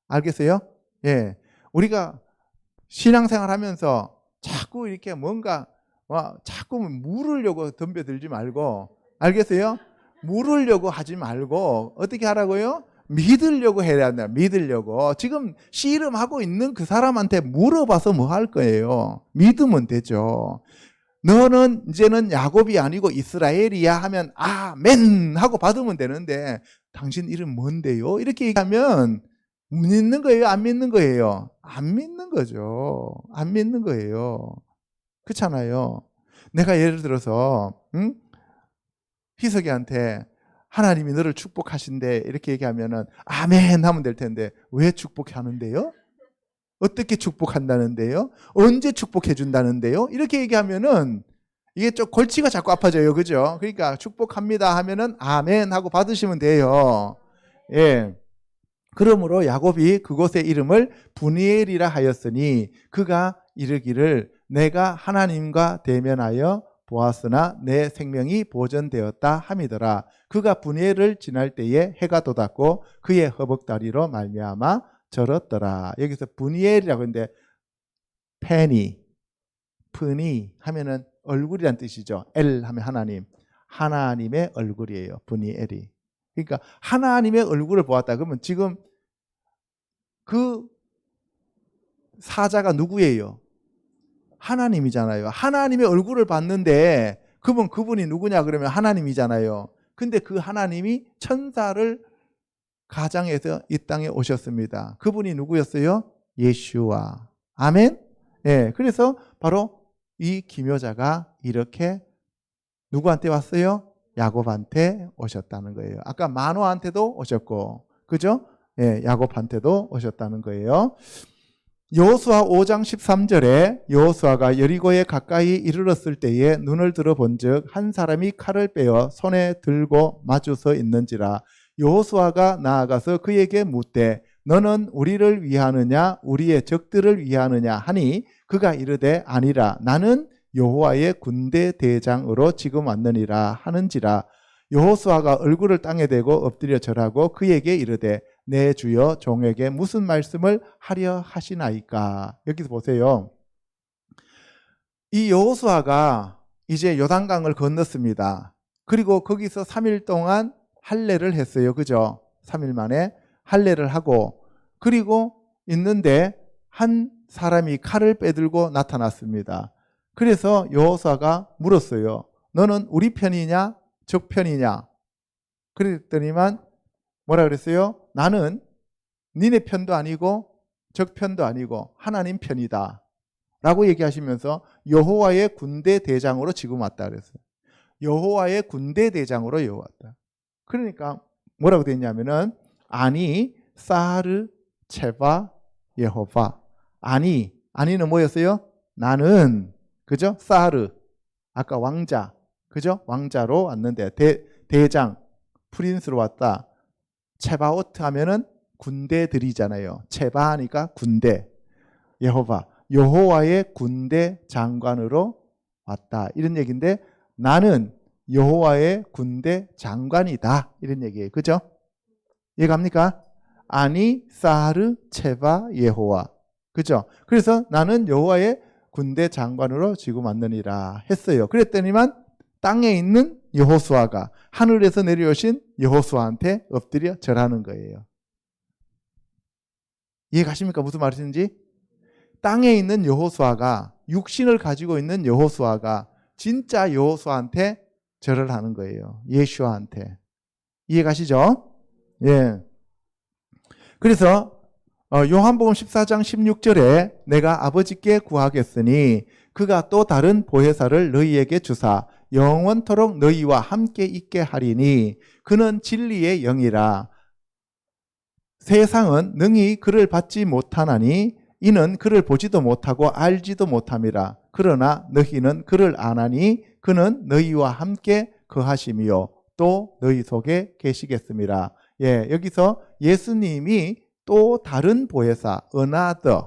알겠어요? 예, 우리가 신앙생활 하면서 자꾸 이렇게 뭔가 자꾸 물으려고 덤벼들지 말고, 알겠어요? 물으려고 하지 말고 어떻게 하라고요? 믿으려고 해야 한다. 믿으려고. 지금 씨름하고 있는 그 사람한테 물어봐서 뭐 할 거예요? 믿으면 되죠. 너는 이제는 야곱이 아니고 이스라엘이야 하면 아멘 하고 받으면 되는데 당신 이름 뭔데요? 이렇게 얘기하면 믿는 거예요? 안 믿는 거예요? 안 믿는 거죠. 안 믿는 거예요. 그렇잖아요. 내가 예를 들어서 희석이한테 하나님이 너를 축복하신대 이렇게 얘기하면은 아멘 하면 될 텐데 왜 축복하는데요? 어떻게 축복한다는데요? 언제 축복해 준다는데요? 이렇게 얘기하면은 이게 좀 골치가 자꾸 아파져요. 그죠? 그러니까 축복합니다 하면은 아멘 하고 받으시면 돼요. 예. 그러므로 야곱이 그곳의 이름을 분이엘이라 하였으니 그가 이르기를 내가 하나님과 대면하여 보았으나 내 생명이 보존되었다 함이더라. 그가 분이엘을 지날 때에 해가 돋았고 그의 허벅다리로 말미암아 절었더라. 여기서 분이엘이라고 했는데 페니, 푸니 하면은 얼굴이란 뜻이죠. 엘 하면 하나님, 하나님의 얼굴이에요. 분이엘이. 그러니까 하나님의 얼굴을 보았다. 그러면 지금 그 사자가 누구예요? 하나님이잖아요. 하나님의 얼굴을 봤는데 그러면 그분이 누구냐 그러면 하나님이잖아요. 근데 그 하나님이 천사를 가장해서 이 땅에 오셨습니다. 그분이 누구였어요? 예수와. 아멘? 예. 그래서 바로 이 기묘자가 이렇게 누구한테 왔어요? 야곱한테 오셨다는 거예요. 아까 마노아한테도 오셨고, 그죠? 예, 야곱한테도 오셨다는 거예요. 여호수아 5장 13절에 여호수아가 여리고에 가까이 이르렀을 때에 눈을 들어 본즉 한 사람이 칼을 빼어 손에 들고 마주서 있는지라. 여호수아가 나아가서 그에게 묻되 너는 우리를 위하느냐 우리의 적들을 위하느냐 하니 그가 이르되 아니라 나는 여호와의 군대 대장으로 지금 왔느니라 하는지라. 여호수아가 얼굴을 땅에 대고 엎드려 절하고 그에게 이르되 내 주여 종에게 무슨 말씀을 하려 하시나이까. 여기서 보세요. 이 여호수아가 이제 요단강을 건넜습니다. 그리고 거기서 3일 동안 할례를 했어요. 그죠? 3일 만에 할례를 하고 그리고 있는데 한 사람이 칼을 빼들고 나타났습니다. 그래서 여호수아가 물었어요. 너는 우리 편이냐 적 편이냐? 그랬더니만 뭐라 그랬어요? 나는 니네 편도 아니고 적 편도 아니고 하나님 편이다 라고 얘기하시면서 여호와의 군대 대장으로 지금 왔다 그랬어요. 여호와의 군대 대장으로 왔다. 그러니까 뭐라고 되어 있냐면은 아니 사르 체바 예호바. 아니는 뭐였어요? 나는, 그죠? 사르 아까 왕자, 그죠? 왕자로 왔는데 대장 프린스로 왔다. 체바오트 하면은 군대들이잖아요. 체바하니까 군대. 예호바 여호와의 군대 장관으로 왔다 이런 얘기인데 나는 여호와의 군대 장관이다 이런 얘기예요. 그죠? 이해갑니까? 아니 사르 체바 예호와. 그죠? 그래서 나는 여호와의 군대 장관으로 지금 왔느니라 했어요. 그랬더니만 땅에 있는 여호수아가 하늘에서 내려오신 여호수아한테 엎드려 절하는 거예요. 이해가십니까? 무슨 말인지? 땅에 있는 여호수아가 육신을 가지고 있는 여호수아가 진짜 여호수아한테 절을 하는 거예요. 예수아한테. 이해가시죠? 예. 그래서 요한복음 14장 16절에 내가 아버지께 구하겠으니 그가 또 다른 보혜사를 너희에게 주사 영원토록 너희와 함께 있게 하리니 그는 진리의 영이라. 세상은 능히 그를 받지 못하나니 이는 그를 보지도 못하고 알지도 못함이라. 그러나 너희는 그를 아나니 그는 너희와 함께 거하심이요 또 너희 속에 계시겠습니다. 예, 여기서 예수님이 또 다른 보혜사 another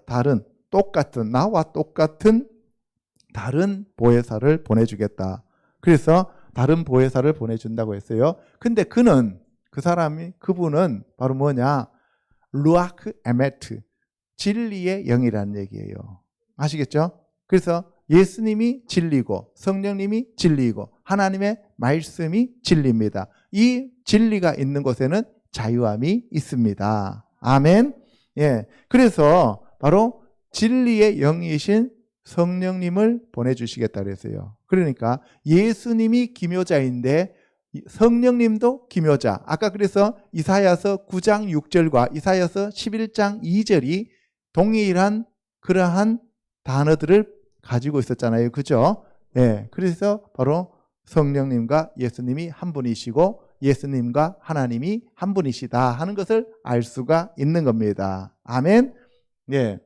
다른 똑같은 나와 똑같은 다른 보혜사를 보내주겠다. 그래서 다른 보혜사를 보내준다고 했어요. 근데 그분은 바로 뭐냐? 루아크 에메트 진리의 영이라는 얘기예요. 아시겠죠? 그래서 예수님이 진리고 성령님이 진리고 하나님의 말씀이 진리입니다. 이 진리가 있는 곳에는 자유함이 있습니다. 아멘. 예. 그래서 바로 진리의 영이신 성령님을 보내주시겠다 그랬어요. 그러니까 예수님이 기묘자인데 성령님도 기묘자. 아까 그래서 이사야서 9장 6절과 이사야서 11장 2절이 동일한 그러한 단어들을 가지고 있었잖아요. 그죠? 예. 그래서 바로 성령님과 예수님이 한 분이시고 예수님과 하나님이 한 분이시다 하는 것을 알 수가 있는 겁니다. 아멘. 예.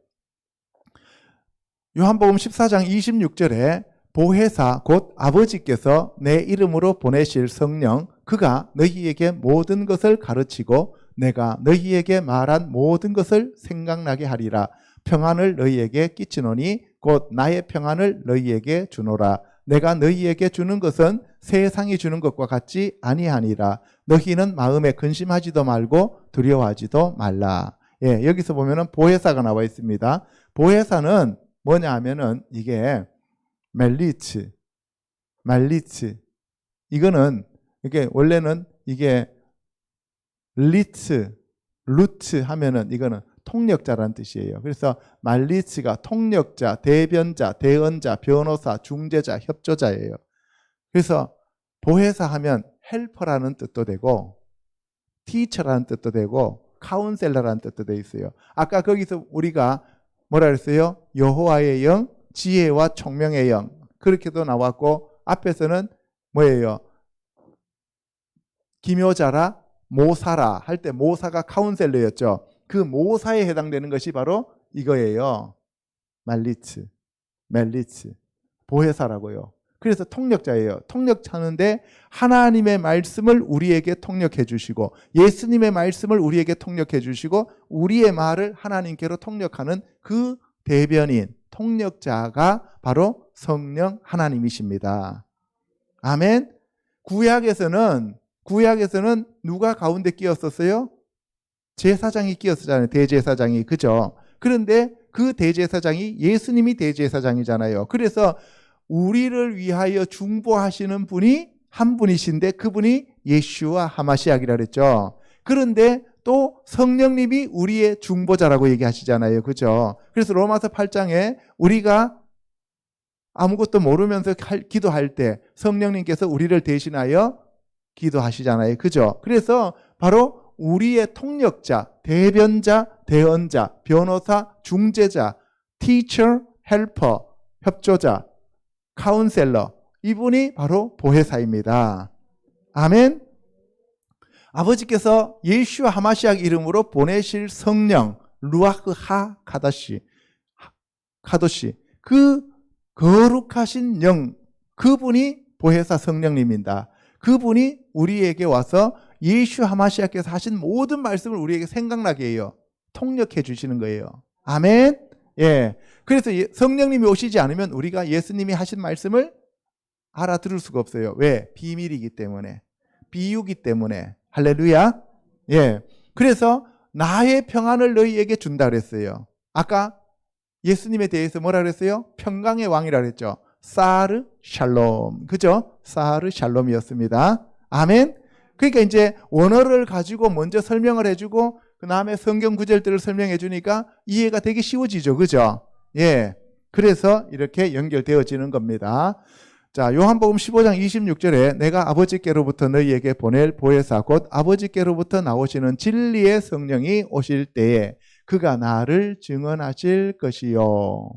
요한복음 14장 26절에 보혜사 곧 아버지께서 내 이름으로 보내실 성령 그가 너희에게 모든 것을 가르치고 내가 너희에게 말한 모든 것을 생각나게 하리라. 평안을 너희에게 끼치노니 곧 나의 평안을 너희에게 주노라. 내가 너희에게 주는 것은 세상이 주는 것과 같지 아니하니라. 너희는 마음에 근심하지도 말고 두려워하지도 말라. 예, 여기서 보면은 보혜사가 나와 있습니다. 보혜사는 뭐냐 하면은 이게 말리츠. 이거는 이게 원래는 이게 루트 하면은 이거는 통역자라는 뜻이에요. 그래서 말리츠가 통역자, 대변자, 대언자, 변호사, 중재자, 협조자예요. 그래서 보혜사 하면 헬퍼라는 뜻도 되고 티처라는 뜻도 되고 카운셀러라는 뜻도 돼 있어요. 아까 거기서 우리가 뭐라 그랬어요? 여호와의 영, 지혜와 총명의 영 그렇게도 나왔고 앞에서는 뭐예요? 기묘자라 모사라 할 때 모사가 카운셀러였죠. 그 모사에 해당되는 것이 바로 이거예요. 말리츠 보혜사라고요. 그래서 통역자예요. 통역하는데 하나님의 말씀을 우리에게 통역해 주시고 예수님의 말씀을 우리에게 통역해 주시고 우리의 말을 하나님께로 통역하는 그 대변인 통역자가 바로 성령 하나님이십니다. 아멘. 구약에서는 누가 가운데 끼었었어요? 제사장이 끼었었잖아요. 대제사장이. 그죠? 그런데 그 대제사장이 예수님이 대제사장이잖아요. 그래서 우리를 위하여 중보하시는 분이 한 분이신데 그분이 예슈와 하마시아기라 그랬죠. 그런데 또 성령님이 우리의 중보자라고 얘기하시잖아요. 그죠? 그래서 로마서 8장에 우리가 아무것도 모르면서 기도할 때 성령님께서 우리를 대신하여 기도하시잖아요. 그죠? 그래서 바로 우리의 통역자, 대변자, 대언자, 변호사, 중재자, teacher, helper, 협조자, 카운셀러 이분이 바로 보혜사입니다. 아멘. 아버지께서 예슈와 하마시아 이름으로 보내실 성령 루아흐 하 카도시 그 거룩하신 영 그분이 보혜사 성령님입니다. 그분이 우리에게 와서 예슈 하마시아께서 하신 모든 말씀을 우리에게 생각나게 해요. 통역해 주시는 거예요. 아멘. 예. 그래서 성령님이 오시지 않으면 우리가 예수님이 하신 말씀을 알아들을 수가 없어요. 왜? 비밀이기 때문에. 비유기 때문에. 할렐루야. 예. 그래서 나의 평안을 너희에게 준다 그랬어요. 아까 예수님에 대해서 뭐라 그랬어요? 평강의 왕이라 그랬죠. 사르 샬롬. 그죠? 사르 샬롬이었습니다. 아멘. 그러니까 이제 원어를 가지고 먼저 설명을 해주고 그 다음에 성경 구절들을 설명해 주니까 이해가 되게 쉬워지죠. 그죠? 예. 그래서 이렇게 연결되어지는 겁니다. 자, 요한복음 15장 26절에 내가 아버지께로부터 너희에게 보낼 보혜사 곧 아버지께로부터 나오시는 진리의 성령이 오실 때에 그가 나를 증언하실 것이요.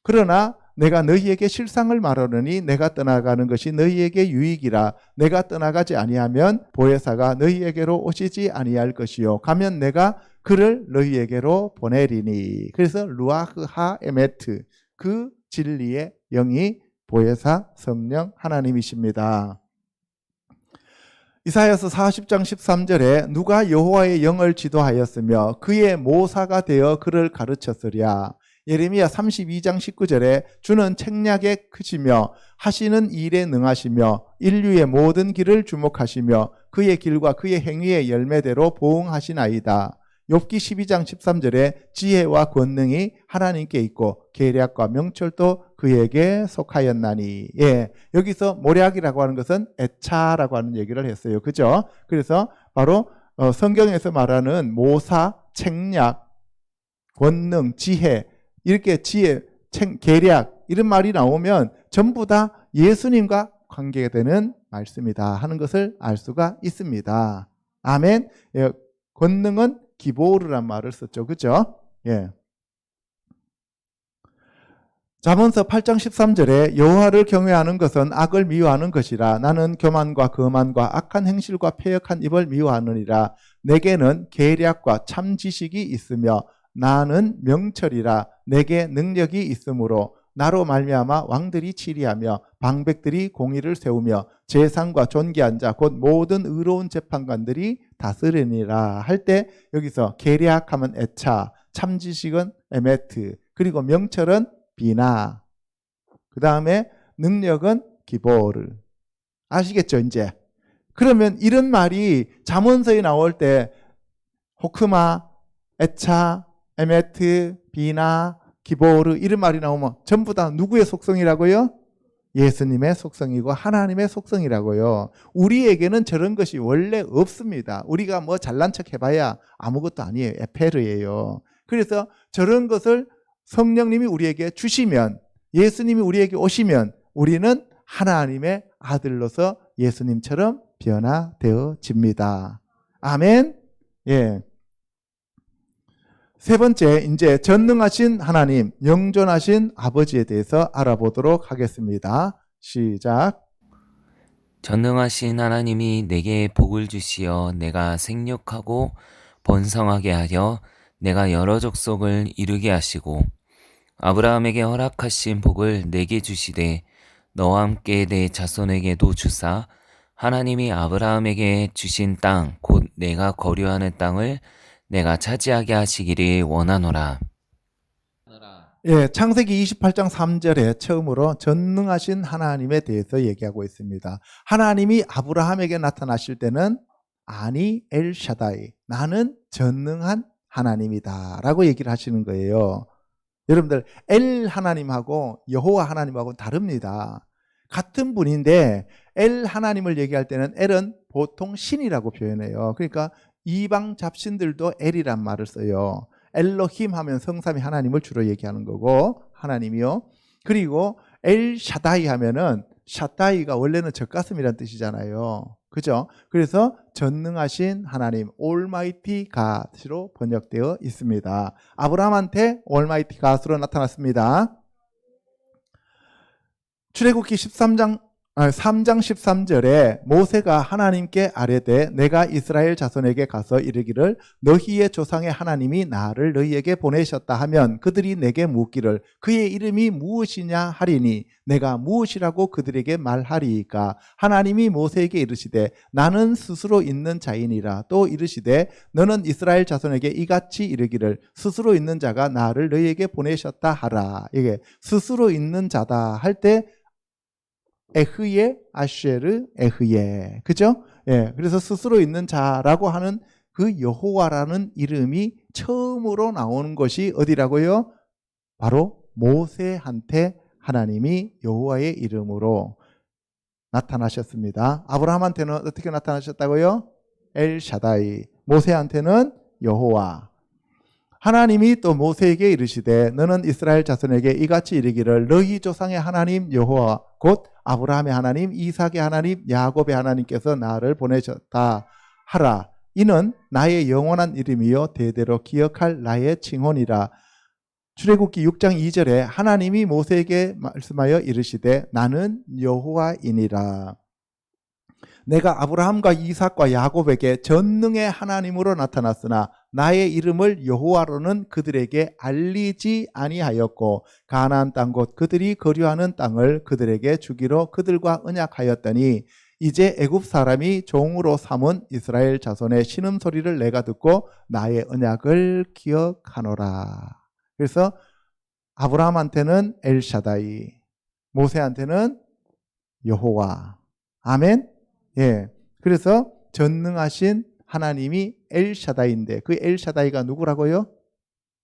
그러나 내가 너희에게 실상을 말하노니 내가 떠나가는 것이 너희에게 유익이라. 내가 떠나가지 아니하면 보혜사가 너희에게로 오시지 아니할 것이요. 가면 내가 그를 너희에게로 보내리니. 그래서 루아흐 하 에메트 그 진리의 영이 보혜사 성령 하나님이십니다. 이사야서 40장 13절에 누가 여호와의 영을 지도하였으며 그의 모사가 되어 그를 가르쳤으랴. 예레미야 32장 19절에 주는 책략에 크시며 하시는 일에 능하시며 인류의 모든 길을 주목하시며 그의 길과 그의 행위의 열매대로 보응하시나이다. 욥기 12장 13절에 지혜와 권능이 하나님께 있고 계략과 명철도 그에게 속하였나니. 예, 여기서 모략이라고 하는 것은 애차라고 하는 얘기를 했어요. 그죠? 그래서 바로 성경에서 말하는 모사, 책략, 권능, 지혜 이렇게 지혜, 계략 이런 말이 나오면 전부 다 예수님과 관계되는 말씀이다 하는 것을 알 수가 있습니다. 아멘. 예, 권능은 기보르란 말을 썼죠. 그죠? 예. 잠언서 8장 13절에 여호와를 경외하는 것은 악을 미워하는 것이라 나는 교만과 거만과 악한 행실과 패역한 입을 미워하느니라 내게는 계략과 참 지식이 있으며 나는 명철이라 내게 능력이 있으므로 나로 말미암아 왕들이 치리하며 방백들이 공의를 세우며 재상과 존귀한 자 곧 모든 의로운 재판관들이 다스리니라 할 때 여기서 계략하면 에차, 참 지식은 에메트, 그리고 명철은 비나, 그 다음에 능력은 기보르. 아시겠죠 이제? 그러면 이런 말이 잠언서에 나올 때 호크마, 에차, 에메트, 비나, 기보르 이런 말이 나오면 전부 다 누구의 속성이라고요? 예수님의 속성이고 하나님의 속성이라고요. 우리에게는 저런 것이 원래 없습니다. 우리가 뭐 잘난 척 해봐야 아무것도 아니에요. 에페르예요. 그래서 저런 것을 성령님이 우리에게 주시면, 예수님이 우리에게 오시면 우리는 하나님의 아들로서 예수님처럼 변화되어집니다. 아멘. 예. 세 번째, 이제 전능하신 하나님, 영존하신 아버지에 대해서 알아보도록 하겠습니다. 시작. 전능하신 하나님이 내게 복을 주시어 내가 생육하고 번성하게 하여 내가 여러 족속을 이루게 하시고 아브라함에게 허락하신 복을 내게 주시되 너와 함께 내 자손에게도 주사 하나님이 아브라함에게 주신 땅 곧 내가 거류하는 땅을 내가 차지하게 하시기를 원하노라. 예, 창세기 28장 3절에 처음으로 전능하신 하나님에 대해서 얘기하고 있습니다. 하나님이 아브라함에게 나타나실 때는 아니 엘샤다이, 나는 전능한 하나님이다 라고 얘기를 하시는 거예요. 여러분들 엘 하나님하고 여호와 하나님하고 다릅니다. 같은 분인데 엘 하나님을 얘기할 때는 엘은 보통 신이라고 표현해요. 그러니까 이방 잡신들도 엘이란 말을 써요. 엘로힘 하면 성삼위 하나님을 주로 얘기하는 거고 하나님이요. 그리고 엘 샤다이 하면은 샤다이가 원래는 젖가슴이란 뜻이잖아요. 그죠? 그래서 전능하신 하나님, 올마이티 갓으로 번역되어 있습니다. 아브라함한테 올마이티 갓으로 나타났습니다. 출애굽기 3장 13절에 모세가 하나님께 아뢰되 내가 이스라엘 자손에게 가서 이르기를 너희의 조상의 하나님이 나를 너희에게 보내셨다 하면 그들이 내게 묻기를 그의 이름이 무엇이냐 하리니 내가 무엇이라고 그들에게 말하리이까. 하나님이 모세에게 이르시되 나는 스스로 있는 자이니라. 또 이르시되 너는 이스라엘 자손에게 이같이 이르기를 스스로 있는 자가 나를 너희에게 보내셨다 하라. 이게 스스로 있는 자다 할 때 에흐예, 아쉐르, 에흐예. 그죠? 예. 그래서 스스로 있는 자라고 하는 그 여호와라는 이름이 처음으로 나오는 것이 어디라고요? 바로 모세한테 하나님이 여호와의 이름으로 나타나셨습니다. 아브라함한테는 어떻게 나타나셨다고요? 엘샤다이. 모세한테는 여호와. 하나님이 또 모세에게 이르시되 너는 이스라엘 자손에게 이같이 이르기를 너희 조상의 하나님 여호와 곧 아브라함의 하나님, 이삭의 하나님, 야곱의 하나님께서 나를 보내셨다 하라. 이는 나의 영원한 이름이요 대대로 기억할 나의 칭혼이라. 출애굽기 6장 2절에 하나님이 모세에게 말씀하여 이르시되 나는 여호와이니라. 내가 아브라함과 이삭과 야곱에게 전능의 하나님으로 나타났으나 나의 이름을 여호와로는 그들에게 알리지 아니하였고 가나안 땅 곧 그들이 거류하는 땅을 그들에게 주기로 그들과 언약하였더니 이제 애굽 사람이 종으로 삼은 이스라엘 자손의 신음소리를 내가 듣고 나의 언약을 기억하노라. 그래서 아브라함한테는 엘샤다이, 모세한테는 여호와. 아멘. 예. 그래서 전능하신 하나님이 엘샤다이인데 그 엘샤다이가 누구라고요?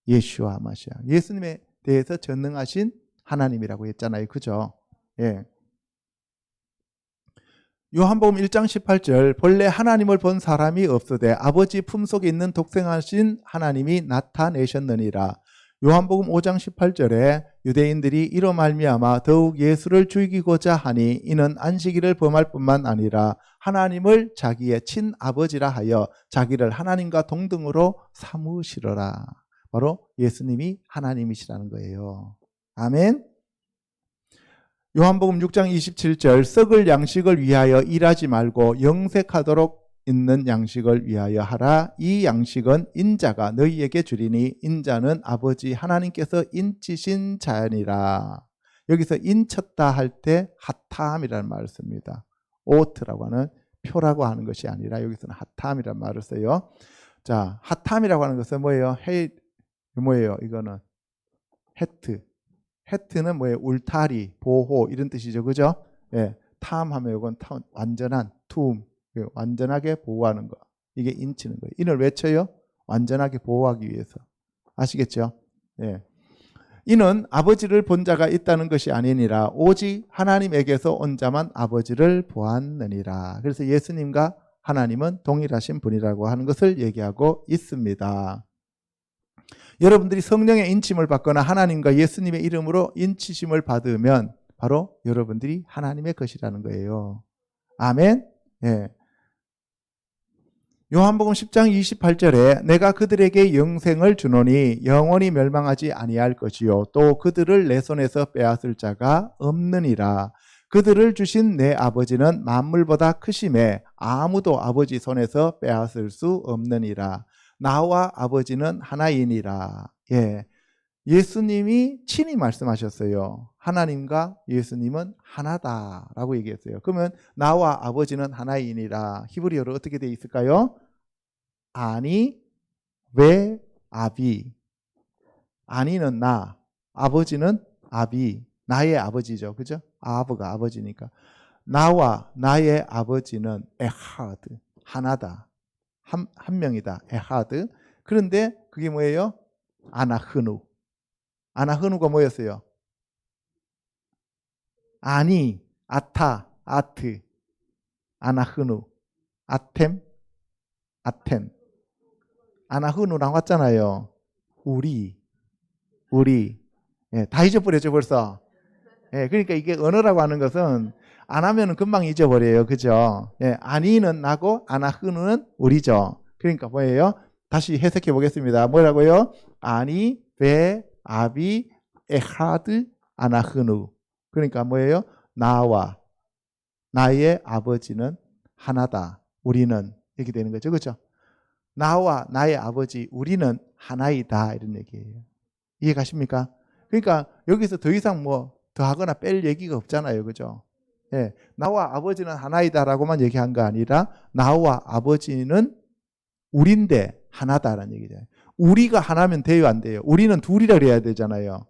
예슈아 마시아. 예수님에 대해서 전능하신 하나님이라고 했잖아요. 그죠? 예. 요한복음 1장 18절 본래 하나님을 본 사람이 없으되 아버지 품속에 있는 독생하신 하나님이 나타내셨느니라. 요한복음 5장 18절에 유대인들이 이로 말미암아 더욱 예수를 죽이고자 하니 이는 안식일을 범할 뿐만 아니라 하나님을 자기의 친아버지라 하여 자기를 하나님과 동등으로 삼으시더라. 바로 예수님이 하나님이시라는 거예요. 아멘. 요한복음 6장 27절 썩을 양식을 위하여 일하지 말고 영색하도록 있는 양식을 위하여 하라. 이 양식은 인자가 너희에게 주리니 인자는 아버지 하나님께서 인치신 자니라. 여기서 인쳤다 할 때 하탐이라는 말을 씁니다. 오트라고 하는 표라고 하는 것이 아니라 여기서는 하탐이라는 말을 써요. 자, 하탐이라고 하는 것은 뭐예요? 뭐예요? 이거는 헤트는 뭐예요? 울타리, 보호 이런 뜻이죠. 그죠? 예. 탐하면 이건 완전한 툼, 완전하게 보호하는 거. 이게 인치는 거예요. 인을 왜 쳐요? 완전하게 보호하기 위해서. 아시겠죠? 예. 이는 아버지를 본 자가 있다는 것이 아니니라 오직 하나님에게서 온 자만 아버지를 보았느니라. 그래서 예수님과 하나님은 동일하신 분이라고 하는 것을 얘기하고 있습니다. 여러분들이 성령의 인침을 받거나 하나님과 예수님의 이름으로 인치심을 받으면 바로 여러분들이 하나님의 것이라는 거예요. 아멘. 예. 요한복음 10장 28절에 내가 그들에게 영생을 주노니 영원히 멸망하지 아니할 것이요 또 그들을 내 손에서 빼앗을 자가 없느니라. 그들을 주신 내 아버지는 만물보다 크심에 아무도 아버지 손에서 빼앗을 수 없느니라. 나와 아버지는 하나이니라. 예. 예수님이 친히 말씀하셨어요. 하나님과 예수님은 하나다라고 얘기했어요. 그러면 나와 아버지는 하나이니라. 히브리어로 어떻게 되어 있을까요? 아니 왜 아비. 아니는 나, 아버지는 아비. 나의 아버지죠. 그죠? 아버가 아버지니까. 나와 나의 아버지는 에하드. 하나다. 한 명이다. 에하드. 그런데 그게 뭐예요? 아나흐누. 아나흐누가 뭐였어요? 아니, 아타, 아트, 아나흐누, 아템, 아텐. 아나흐누 나왔잖아요. 우리. 예, 다 잊어버렸죠 벌써. 예, 그러니까 이게 언어라고 하는 것은 안 하면은 금방 잊어버려요. 그죠? 예, 아니는 나고 아나흐누는 우리죠. 그러니까 뭐예요? 다시 해석해 보겠습니다. 뭐라고요? 아니, 베, 아비, 에하드, 아나흐누. 그러니까 뭐예요? 나와 나의 아버지는 하나다. 우리는 이렇게 되는 거죠. 그렇죠? 나와 나의 아버지 우리는 하나이다 이런 얘기예요. 이해가십니까? 그러니까 여기서 더 이상 뭐 더하거나 뺄 얘기가 없잖아요. 그죠? 예, 나와 아버지는 하나이다라고만 얘기한 거 아니라 나와 아버지는 우린데 하나다라는 얘기죠. 우리가 하나면 돼요, 안 돼요? 우리는 둘이라 그래야 되잖아요.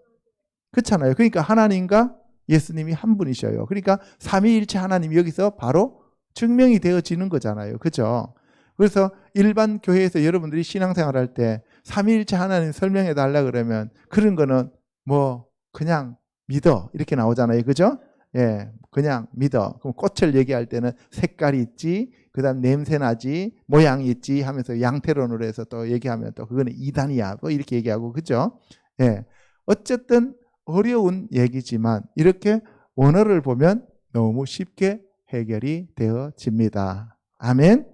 그렇잖아요. 그러니까 하나님과 예수님이 한 분이셔요. 그러니까 삼위일체 하나님이 여기서 바로 증명이 되어지는 거잖아요. 그렇죠? 그래서 일반 교회에서 여러분들이 신앙생활할 때 삼위일체 하나님 설명해 달라 그러면 그런 거는 뭐 그냥 믿어 이렇게 나오잖아요. 그죠? 예, 그냥 믿어. 그럼 꽃을 얘기할 때는 색깔이 있지, 그다음 냄새 나지, 모양이 있지 하면서 양태론으로 해서 또 얘기하면 또 그거는 이단이야. 뭐 이렇게 얘기하고 그죠? 예, 어쨌든 어려운 얘기지만 이렇게 원어를 보면 너무 쉽게 해결이 되어집니다. 아멘.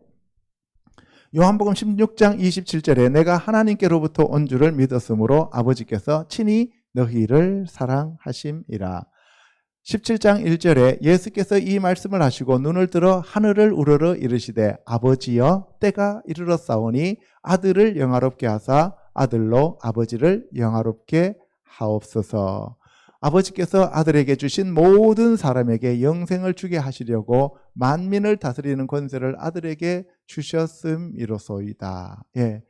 요한복음 16장 27절에 내가 하나님께로부터 온 줄을 믿었으므로 아버지께서 친히 너희를 사랑하심이라. 17장 1절에 예수께서 이 말씀을 하시고 눈을 들어 하늘을 우러러 이르시되 아버지여 때가 이르렀사오니 아들을 영화롭게 하사 아들로 아버지를 영화롭게 하옵소서. 아버지께서 아들에게 주신 모든 사람에게 영생을 주게 하시려고 만민을 다스리는 권세를 아들에게 주셨음이로소이다. 예,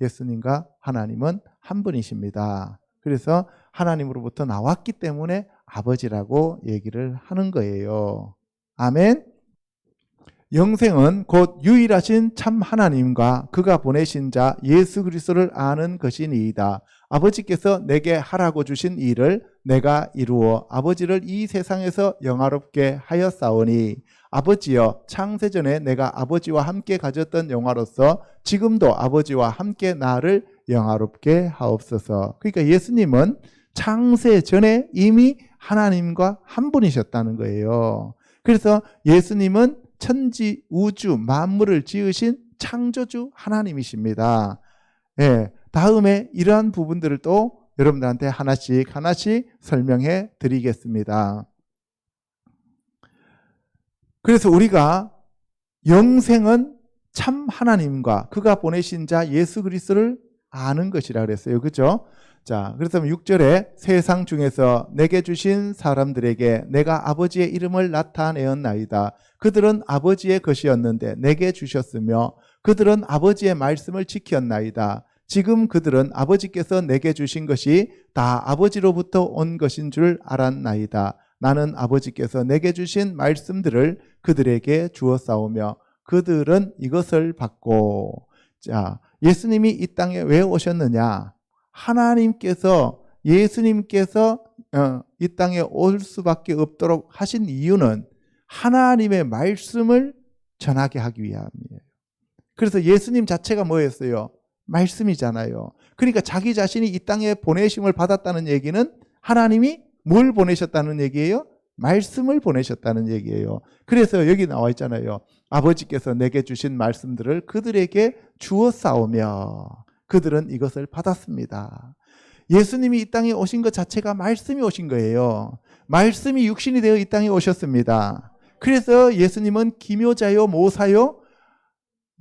예수님과 하나님은 한 분이십니다. 그래서 하나님으로부터 나왔기 때문에 아버지라고 얘기를 하는 거예요. 아멘. 영생은 곧 유일하신 참 하나님과 그가 보내신 자 예수 그리스도를 아는 것이니이다. 아버지께서 내게 하라고 주신 일을 내가 이루어 아버지를 이 세상에서 영화롭게 하였사오니 아버지여 창세전에 내가 아버지와 함께 가졌던 영화로서 지금도 아버지와 함께 나를 영화롭게 하옵소서. 그러니까 예수님은 창세 전에 이미 하나님과 한 분이셨다는 거예요. 그래서 예수님은 천지, 우주, 만물을 지으신 창조주 하나님이십니다. 예, 다음에 이러한 부분들을 또 여러분들한테 하나씩 설명해 드리겠습니다. 그래서 우리가 영생은 참 하나님과 그가 보내신 자 예수 그리스도를 아는 것이라 그랬어요. 그죠? 자, 그래서 6절에 세상 중에서 내게 주신 사람들에게 내가 아버지의 이름을 나타내었나이다. 그들은 아버지의 것이었는데 내게 주셨으며 그들은 아버지의 말씀을 지켰나이다. 지금 그들은 아버지께서 내게 주신 것이 다 아버지로부터 온 것인 줄 알았나이다. 나는 아버지께서 내게 주신 말씀들을 그들에게 주었사오며 그들은 이것을 받고. 자, 예수님이 이 땅에 왜 오셨느냐? 하나님께서 예수님께서 이 땅에 올 수밖에 없도록 하신 이유는 하나님의 말씀을 전하게 하기 위함이에요. 그래서 예수님 자체가 뭐였어요? 말씀이잖아요. 그러니까 자기 자신이 이 땅에 보내심을 받았다는 얘기는 하나님이 뭘 보내셨다는 얘기예요? 말씀을 보내셨다는 얘기예요. 그래서 여기 나와 있잖아요. 아버지께서 내게 주신 말씀들을 그들에게 주었사오며 그들은 이것을 받았습니다. 예수님이 이 땅에 오신 것 자체가 말씀이 오신 거예요. 말씀이 육신이 되어 이 땅에 오셨습니다. 그래서 예수님은 기묘자요 모사요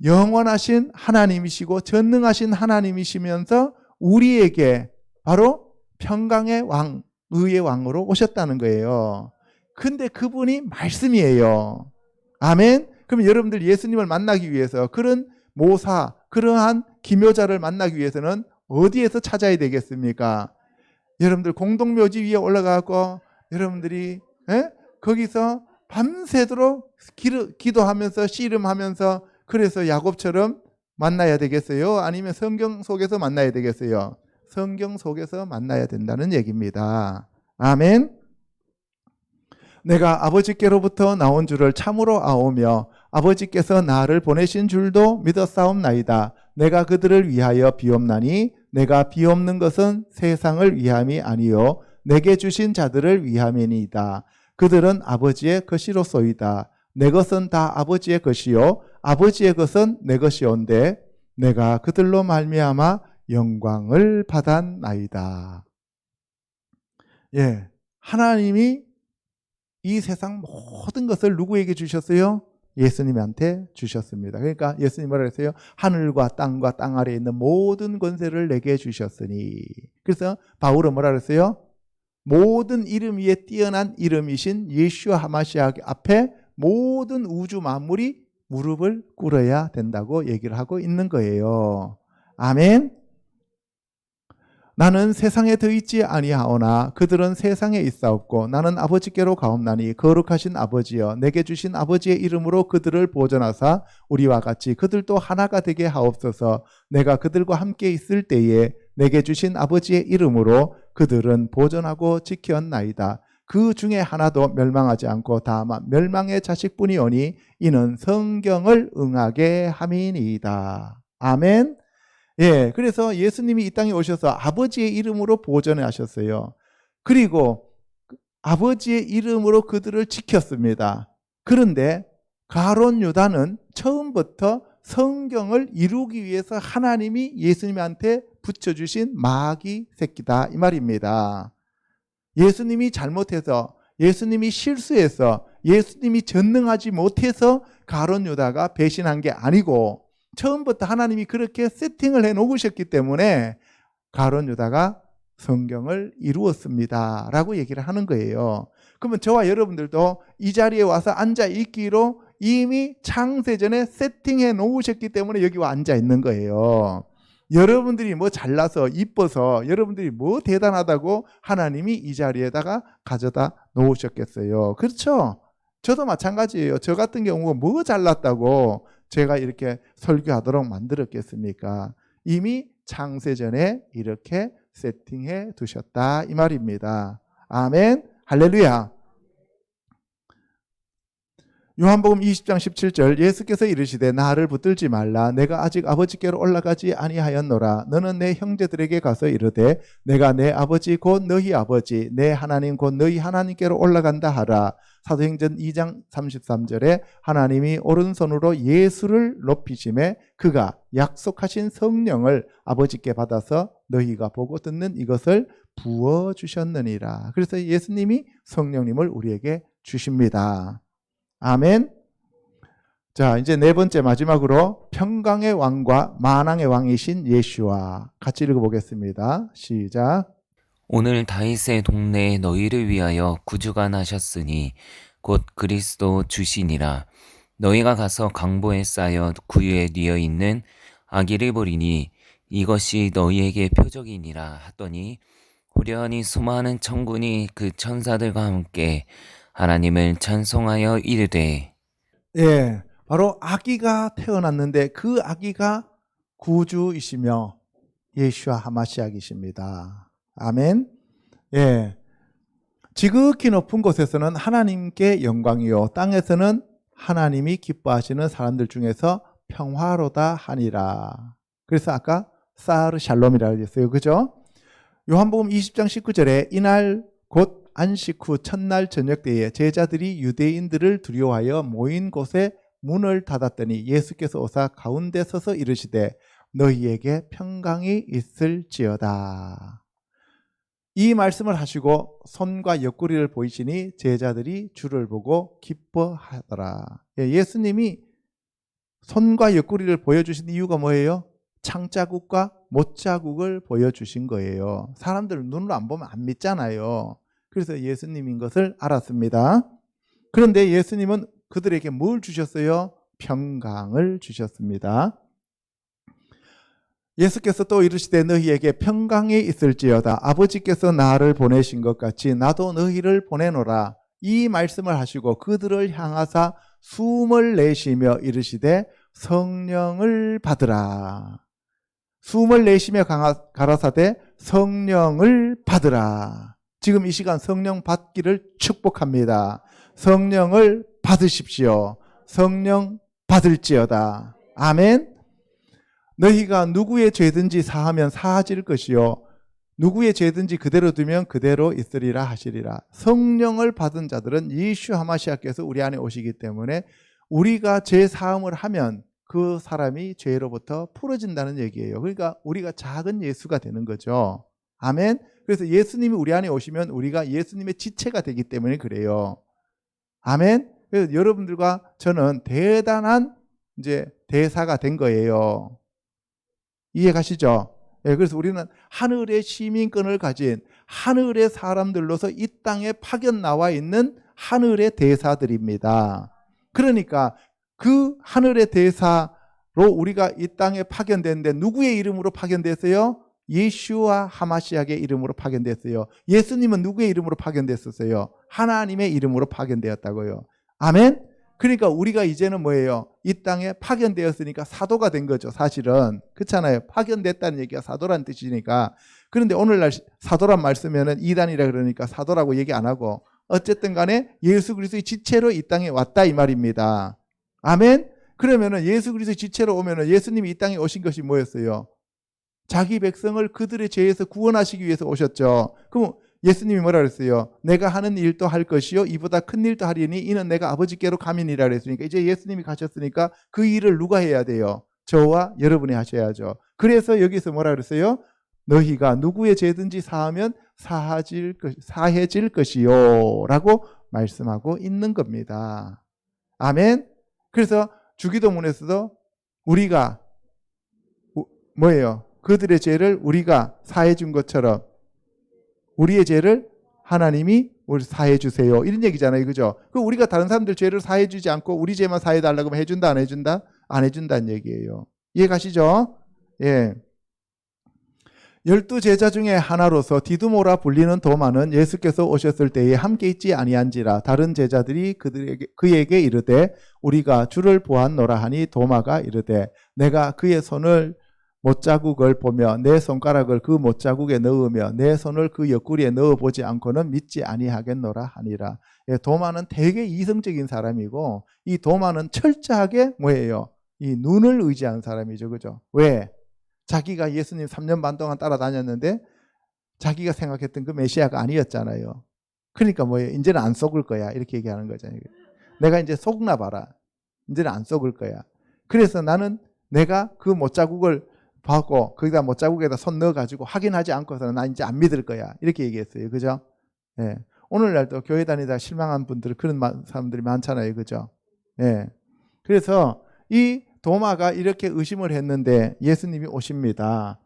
영원하신 하나님이시고 전능하신 하나님이시면서 우리에게 바로 평강의 왕, 의의 왕으로 오셨다는 거예요. 근데 그분이 말씀이에요. 아멘. 그럼 여러분들 예수님을 만나기 위해서 그런 모사, 그러한 기묘자를 만나기 위해서는 어디에서 찾아야 되겠습니까? 여러분들 공동묘지 위에 올라가고 여러분들이 거기서 밤새도록 기도하면서 씨름하면서 그래서 야곱처럼 만나야 되겠어요? 아니면 성경 속에서 만나야 되겠어요? 성경 속에서 만나야 된다는 얘기입니다. 아멘. 내가 아버지께로부터 나온 줄을 참으로 아오며 아버지께서 나를 보내신 줄도 믿었사옵나이다. 내가 그들을 위하여 비옵나니 내가 비옵는 것은 세상을 위함이 아니요 내게 주신 자들을 위함이니이다. 그들은 아버지의 것이로소이다. 내 것은 다 아버지의 것이요 아버지의 것은 내 것이온데 내가 그들로 말미암아 영광을 받았나이다. 예, 하나님이 이 세상 모든 것을 누구에게 주셨어요? 예수님한테 주셨습니다. 그러니까 예수님 뭐라 했어요? 하늘과 땅 아래에 있는 모든 권세를 내게 주셨으니. 그래서 바울은 뭐라 그랬어요? 모든 이름 위에 뛰어난 이름이신 예수와 하마시아 앞에 모든 우주 만물이 무릎을 꿇어야 된다고 얘기를 하고 있는 거예요. 아멘. 나는 세상에 더 있지 아니하오나 그들은 세상에 있사옵고 나는 아버지께로 가옵나니 거룩하신 아버지여 내게 주신 아버지의 이름으로 그들을 보존하사 우리와 같이 그들도 하나가 되게 하옵소서. 내가 그들과 함께 있을 때에 내게 주신 아버지의 이름으로 그들은 보존하고 지켰나이다. 그 중에 하나도 멸망하지 않고 다만 멸망의 자식뿐이오니 이는 성경을 응하게 함이니이다. 아멘. 예, 그래서 예수님이 이 땅에 오셔서 아버지의 이름으로 보존해 하셨어요. 그리고 아버지의 이름으로 그들을 지켰습니다. 그런데 가룟 유다는 처음부터 성경을 이루기 위해서 하나님이 예수님한테 붙여주신 마귀 새끼다 이 말입니다. 예수님이 잘못해서 예수님이 실수해서 예수님이 전능하지 못해서 가룟 유다가 배신한 게 아니고 처음부터 하나님이 그렇게 세팅을 해 놓으셨기 때문에 가룟 유다가 성경을 이루었습니다 라고 얘기를 하는 거예요. 그러면 저와 여러분들도 이 자리에 와서 앉아 있기로 이미 창세전에 세팅해 놓으셨기 때문에 여기 와 앉아 있는 거예요. 여러분들이 뭐 잘나서 이뻐서 여러분들이 뭐 대단하다고 하나님이 이 자리에다가 가져다 놓으셨겠어요. 그렇죠? 저도 마찬가지예요. 저 같은 경우 뭐 잘났다고 제가 이렇게 설교하도록 만들었겠습니까? 이미 창세전에 이렇게 세팅해 두셨다 이 말입니다. 아멘. 할렐루야. 요한복음 20장 17절 예수께서 이르시되 나를 붙들지 말라 내가 아직 아버지께로 올라가지 아니하였노라 너는 내 형제들에게 가서 이르되 내가 내 아버지 곧 너희 아버지 내 하나님 곧 너희 하나님께로 올라간다 하라. 사도행전 2장 33절에 하나님이 오른손으로 예수를 높이심에 그가 약속하신 성령을 아버지께 받아서 너희가 보고 듣는 이것을 부어주셨느니라. 그래서 예수님이 성령님을 우리에게 주십니다. 아멘. 자, 이제 네 번째 마지막으로 평강의 왕과 만왕의 왕이신 예수와 같이 읽어보겠습니다. 시작. 오늘 다윗의 동네에 너희를 위하여 구주가 나셨으니 곧 그리스도 주시니라. 너희가 가서 강보에 쌓여 구유에 뉘어 있는 아기를 보리니 이것이 너희에게 표적이니라 하더니 호련히 수많은 천군이 그 천사들과 함께 하나님을 찬송하여 이르되 예, 바로 아기가 태어났는데 그 아기가 구주이시며 예수와 하마시아이십니다. 아멘. 예, 지극히 높은 곳에서는 하나님께 영광이요 땅에서는 하나님이 기뻐하시는 사람들 중에서 평화로다 하니라. 그래서 아까 사르 샬롬이라고 했어요. 그죠? 요한복음 20장 19절에 이날 곧 안식 후 첫날 저녁 때에 제자들이 유대인들을 두려워하여 모인 곳에 문을 닫았더니 예수께서 오사 가운데 서서 이르시되 너희에게 평강이 있을지어다. 이 말씀을 하시고 손과 옆구리를 보이시니 제자들이 주를 보고 기뻐하더라. 예수님이 손과 옆구리를 보여주신 이유가 뭐예요? 창자국과 못자국을 보여주신 거예요. 사람들은 눈으로 안 보면 안 믿잖아요. 그래서 예수님인 것을 알았습니다. 그런데 예수님은 그들에게 뭘 주셨어요? 평강을 주셨습니다. 예수께서 또 이르시되 너희에게 평강이 있을지어다. 아버지께서 나를 보내신 것 같이 나도 너희를 보내노라. 이 말씀을 하시고 그들을 향하사 숨을 내쉬며 이르시되 성령을 받으라. 숨을 내쉬며 가라사대 성령을 받으라. 지금 이 시간 성령 받기를 축복합니다. 성령을 받으십시오. 성령 받을지어다. 아멘. 너희가 누구의 죄든지 사하면 사하질 것이요 누구의 죄든지 그대로 두면 그대로 있으리라 하시리라. 성령을 받은 자들은 예수 하마시아께서 우리 안에 오시기 때문에 우리가 죄 사함을 하면 그 사람이 죄로부터 풀어진다는 얘기예요. 그러니까 우리가 작은 예수가 되는 거죠. 아멘. 그래서 예수님이 우리 안에 오시면 우리가 예수님의 지체가 되기 때문에 그래요. 아멘. 그래서 여러분들과 저는 대단한 이제 대사가 된 거예요. 이해 가시죠? 예, 그래서 우리는 하늘의 시민권을 가진 하늘의 사람들로서 이 땅에 파견 나와 있는 하늘의 대사들입니다. 그러니까 그 하늘의 대사로 우리가 이 땅에 파견됐는데 누구의 이름으로 파견됐어요? 예수와 하마시아의 이름으로 파견됐어요. 예수님은 누구의 이름으로 파견됐었어요? 하나님의 이름으로 파견되었다고요. 아멘? 그러니까 우리가 이제는 뭐예요? 이 땅에 파견되었으니까 사도가 된 거죠. 사실은. 그렇잖아요. 파견됐다는 얘기가 사도란 뜻이니까. 그런데 오늘날 사도란 말 쓰면은 이단이라 그러니까 사도라고 얘기 안 하고 어쨌든 간에 예수 그리스도의 지체로 이 땅에 왔다 이 말입니다. 아멘? 그러면은 예수 그리스도의 지체로 오면은 예수님이 이 땅에 오신 것이 뭐였어요? 자기 백성을 그들의 죄에서 구원하시기 위해서 오셨죠. 그럼 예수님이 뭐라 그랬어요? 내가 하는 일도 할 것이요 이보다 큰 일도 하리니 이는 내가 아버지께로 가민이라 그랬으니까 이제 예수님이 가셨으니까 그 일을 누가 해야 돼요? 저와 여러분이 하셔야죠. 그래서 여기서 뭐라 그랬어요? 너희가 누구의 죄든지 사하면 사해질 것이요 라고 말씀하고 있는 겁니다. 아멘. 그래서 주기도문에서도 우리가 뭐예요? 그들의 죄를 우리가 사해 준 것처럼 우리의 죄를 하나님이 우리 사해 주세요. 이런 얘기잖아요. 그죠? 그 우리가 다른 사람들 죄를 사해 주지 않고 우리 죄만 사해 달라고 하면 해준다 안 해준다? 안 해준다는 얘기예요. 이해 가시죠? 예. 12제자 중에 하나로서 디두모라 불리는 도마는 예수께서 오셨을 때에 함께 있지 아니한지라 다른 제자들이 그에게 이르되 우리가 주를 보았노라 하니 도마가 이르되 내가 그의 손을 못자국을 보며 내 손가락을 그 못자국에 넣으며 내 손을 그 옆구리에 넣어보지 않고는 믿지 아니하겠노라 하니라. 예, 도마는 되게 이성적인 사람이고 이 도마는 철저하게 뭐예요? 이 눈을 의지한 사람이죠. 그죠? 왜? 자기가 예수님 3년 반 동안 따라다녔는데 자기가 생각했던 그 메시아가 아니었잖아요. 그러니까 뭐예요? 이제는 안 속을 거야. 이렇게 얘기하는 거잖아요. 내가 이제 속나 봐라. 이제는 안 속을 거야. 그래서 나는 내가 그 못자국을 받고 거기다 못자국에다 손 넣어가지고 확인하지 않고서는 나 이제 안 믿을 거야. 이렇게 얘기했어요. 그죠? 예. 오늘날도 교회 다니다 실망한 분들 그런 사람들이 많잖아요. 그죠? 예. 그래서 이 도마가 이렇게 의심을 했는데 예수님이 오십니다.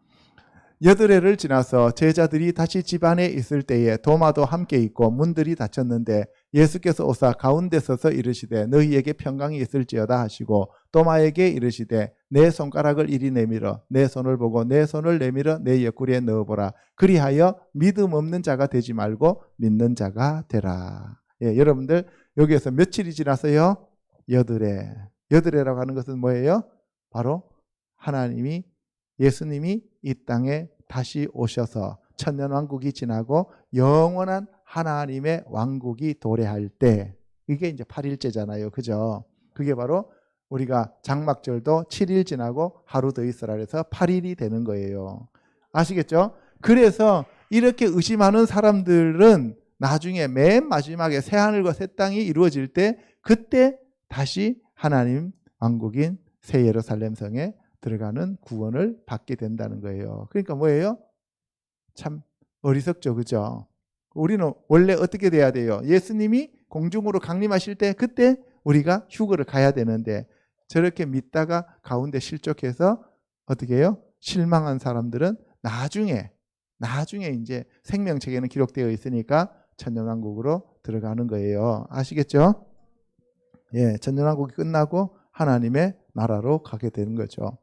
8회를 지나서 제자들이 다시 집 안에 있을 때에 도마도 함께 있고 문들이 닫혔는데 예수께서 오사 가운데 서서 이르시되 너희에게 평강이 있을지어다 하시고 도마에게 이르시되 내 손가락을 이리 내밀어 내 손을 보고 내 손을 내밀어 내 옆구리에 넣어보라. 그리하여 믿음 없는 자가 되지 말고 믿는 자가 되라. 예, 여러분들 여기에서 며칠이 지났어요? 8회. 8회라고 하는 것은 뭐예요? 바로 하나님이 예수님이 이 땅에 다시 오셔서 천년왕국이 지나고 영원한 하나님의 왕국이 도래할 때 이게 이제 8일째잖아요. 그죠? 그게 바로 우리가 장막절도 7일 지나고 하루 더 있으라 그래서 8일이 되는 거예요. 아시겠죠? 그래서 이렇게 의심하는 사람들은 나중에 맨 마지막에 새하늘과 새 땅이 이루어질 때 그때 다시 하나님 왕국인 새 예루살렘 성에 들어가는 구원을 받게 된다는 거예요. 그러니까 뭐예요? 참 어리석죠. 그죠? 우리는 원래 어떻게 돼야 돼요? 예수님이 공중으로 강림하실 때 그때 우리가 휴거를 가야 되는데 저렇게 믿다가 가운데 실족해서 어떻게 해요? 실망한 사람들은 나중에 이제 생명책에는 기록되어 있으니까 천년왕국으로 들어가는 거예요. 아시겠죠? 예, 천년왕국이 끝나고 하나님의 나라로 가게 되는 거죠.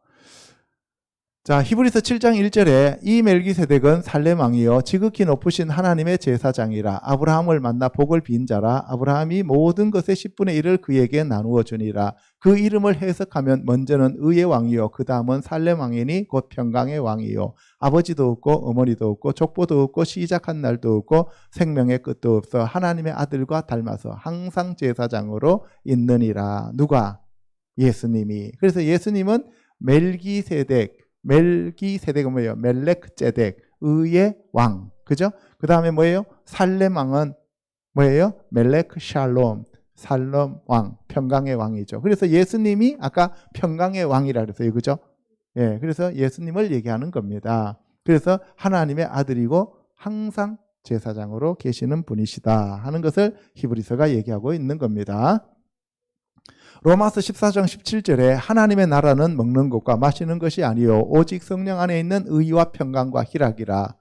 자, 히브리서 7장 1절에 이 멜기세덱은 살렘 왕이요 지극히 높으신 하나님의 제사장이라 아브라함을 만나 복을 빈 자라 아브라함이 모든 것의 10분의 1을 그에게 나누어 주니라. 그 이름을 해석하면 먼저는 의의 왕이요 그 다음은 살렘 왕이니 곧 평강의 왕이요 아버지도 없고 어머니도 없고 족보도 없고 시작한 날도 없고 생명의 끝도 없어 하나님의 아들과 닮아서 항상 제사장으로 있느니라. 누가? 예수님이. 그래서 예수님은 멜기세덱은 뭐예요? 멜렉제덱, 의의 왕. 그죠? 그 다음에 뭐예요? 살렘 왕은 뭐예요? 멜렉 샬롬, 살롬 왕, 평강의 왕이죠. 그래서 예수님이 아까 평강의 왕이라 그랬어요. 그죠? 예, 그래서 예수님을 얘기하는 겁니다. 그래서 하나님의 아들이고 항상 제사장으로 계시는 분이시다 하는 것을 히브리서가 얘기하고 있는 겁니다. 로마서 14장 17절에 하나님의 나라는 먹는 것과 마시는 것이 아니요 오직 성령 안에 있는 의와 평강과 희락이라.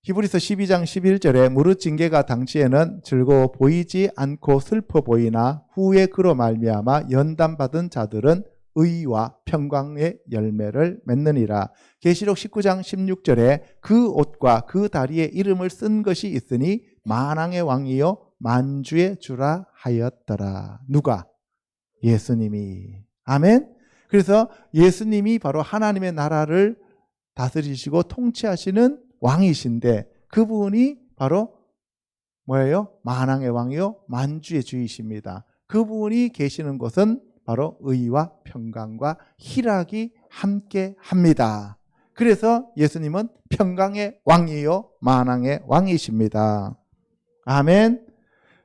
히브리서 12장 11절에 무릇 징계가 당시에는 즐거워 보이지 않고 슬퍼 보이나 후에 그로 말미암아 연단받은 자들은 의와 평강의 열매를 맺느니라. 계시록 19장 16절에 그 옷과 그 다리에 이름을 쓴 것이 있으니 만왕의 왕이요 만주의 주라 하였더라. 누가? 예수님이. 아멘. 그래서 예수님이 바로 하나님의 나라를 다스리시고 통치하시는 왕이신데 그분이 바로 뭐예요? 만왕의 왕이요 만주의 주이십니다. 그분이 계시는 곳은 바로 의와 평강과 희락이 함께 합니다. 그래서 예수님은 평강의 왕이요 만왕의 왕이십니다. 아멘.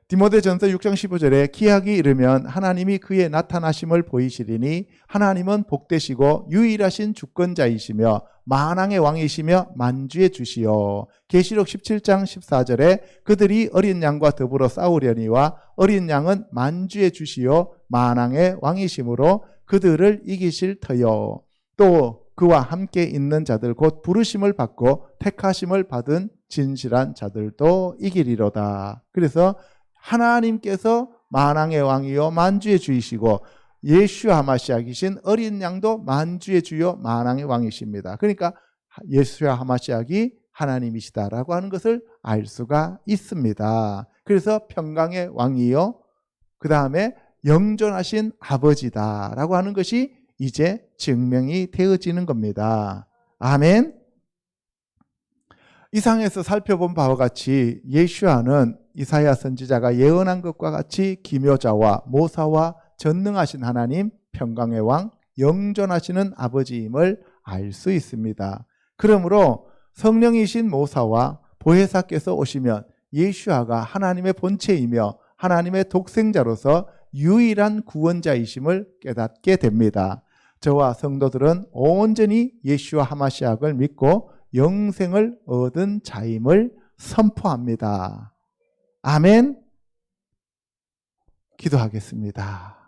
디모데전서 6장 15절에 기약이 이르면 하나님이 그의 나타나심을 보이시리니 하나님은 복되시고 유일하신 주권자이시며 만왕의 왕이시며 만주의 주시요. 계시록 17장 14절에 그들이 어린 양과 더불어 싸우려니와 어린 양은 만주의 주시요 만왕의 왕이시므로 그들을 이기실 터요. 또 그와 함께 있는 자들 곧 부르심을 받고 택하심을 받은 진실한 자들도 이기리로다. 그래서 하나님께서 만왕의 왕이요 만주의 주이시고 예수 하마시아이신 어린 양도 만주의 주요 만왕의 왕이십니다. 그러니까 예수 하마시아이 하나님이시다라고 하는 것을 알 수가 있습니다. 그래서 평강의 왕이요 그 다음에 영존하신 아버지다라고 하는 것이 이제 증명이 되어지는 겁니다. 아멘. 이상에서 살펴본 바와 같이 예수와는 이사야 선지자가 예언한 것과 같이 기묘자와 모사와 전능하신 하나님, 평강의 왕, 영존하시는 아버지임을 알 수 있습니다. 그러므로 성령이신 모사와 보혜사께서 오시면 예수아가 하나님의 본체이며 하나님의 독생자로서 유일한 구원자이심을 깨닫게 됩니다. 저와 성도들은 온전히 예수와 하마시약을 믿고 영생을 얻은 자임을 선포합니다. 아멘. 기도하겠습니다.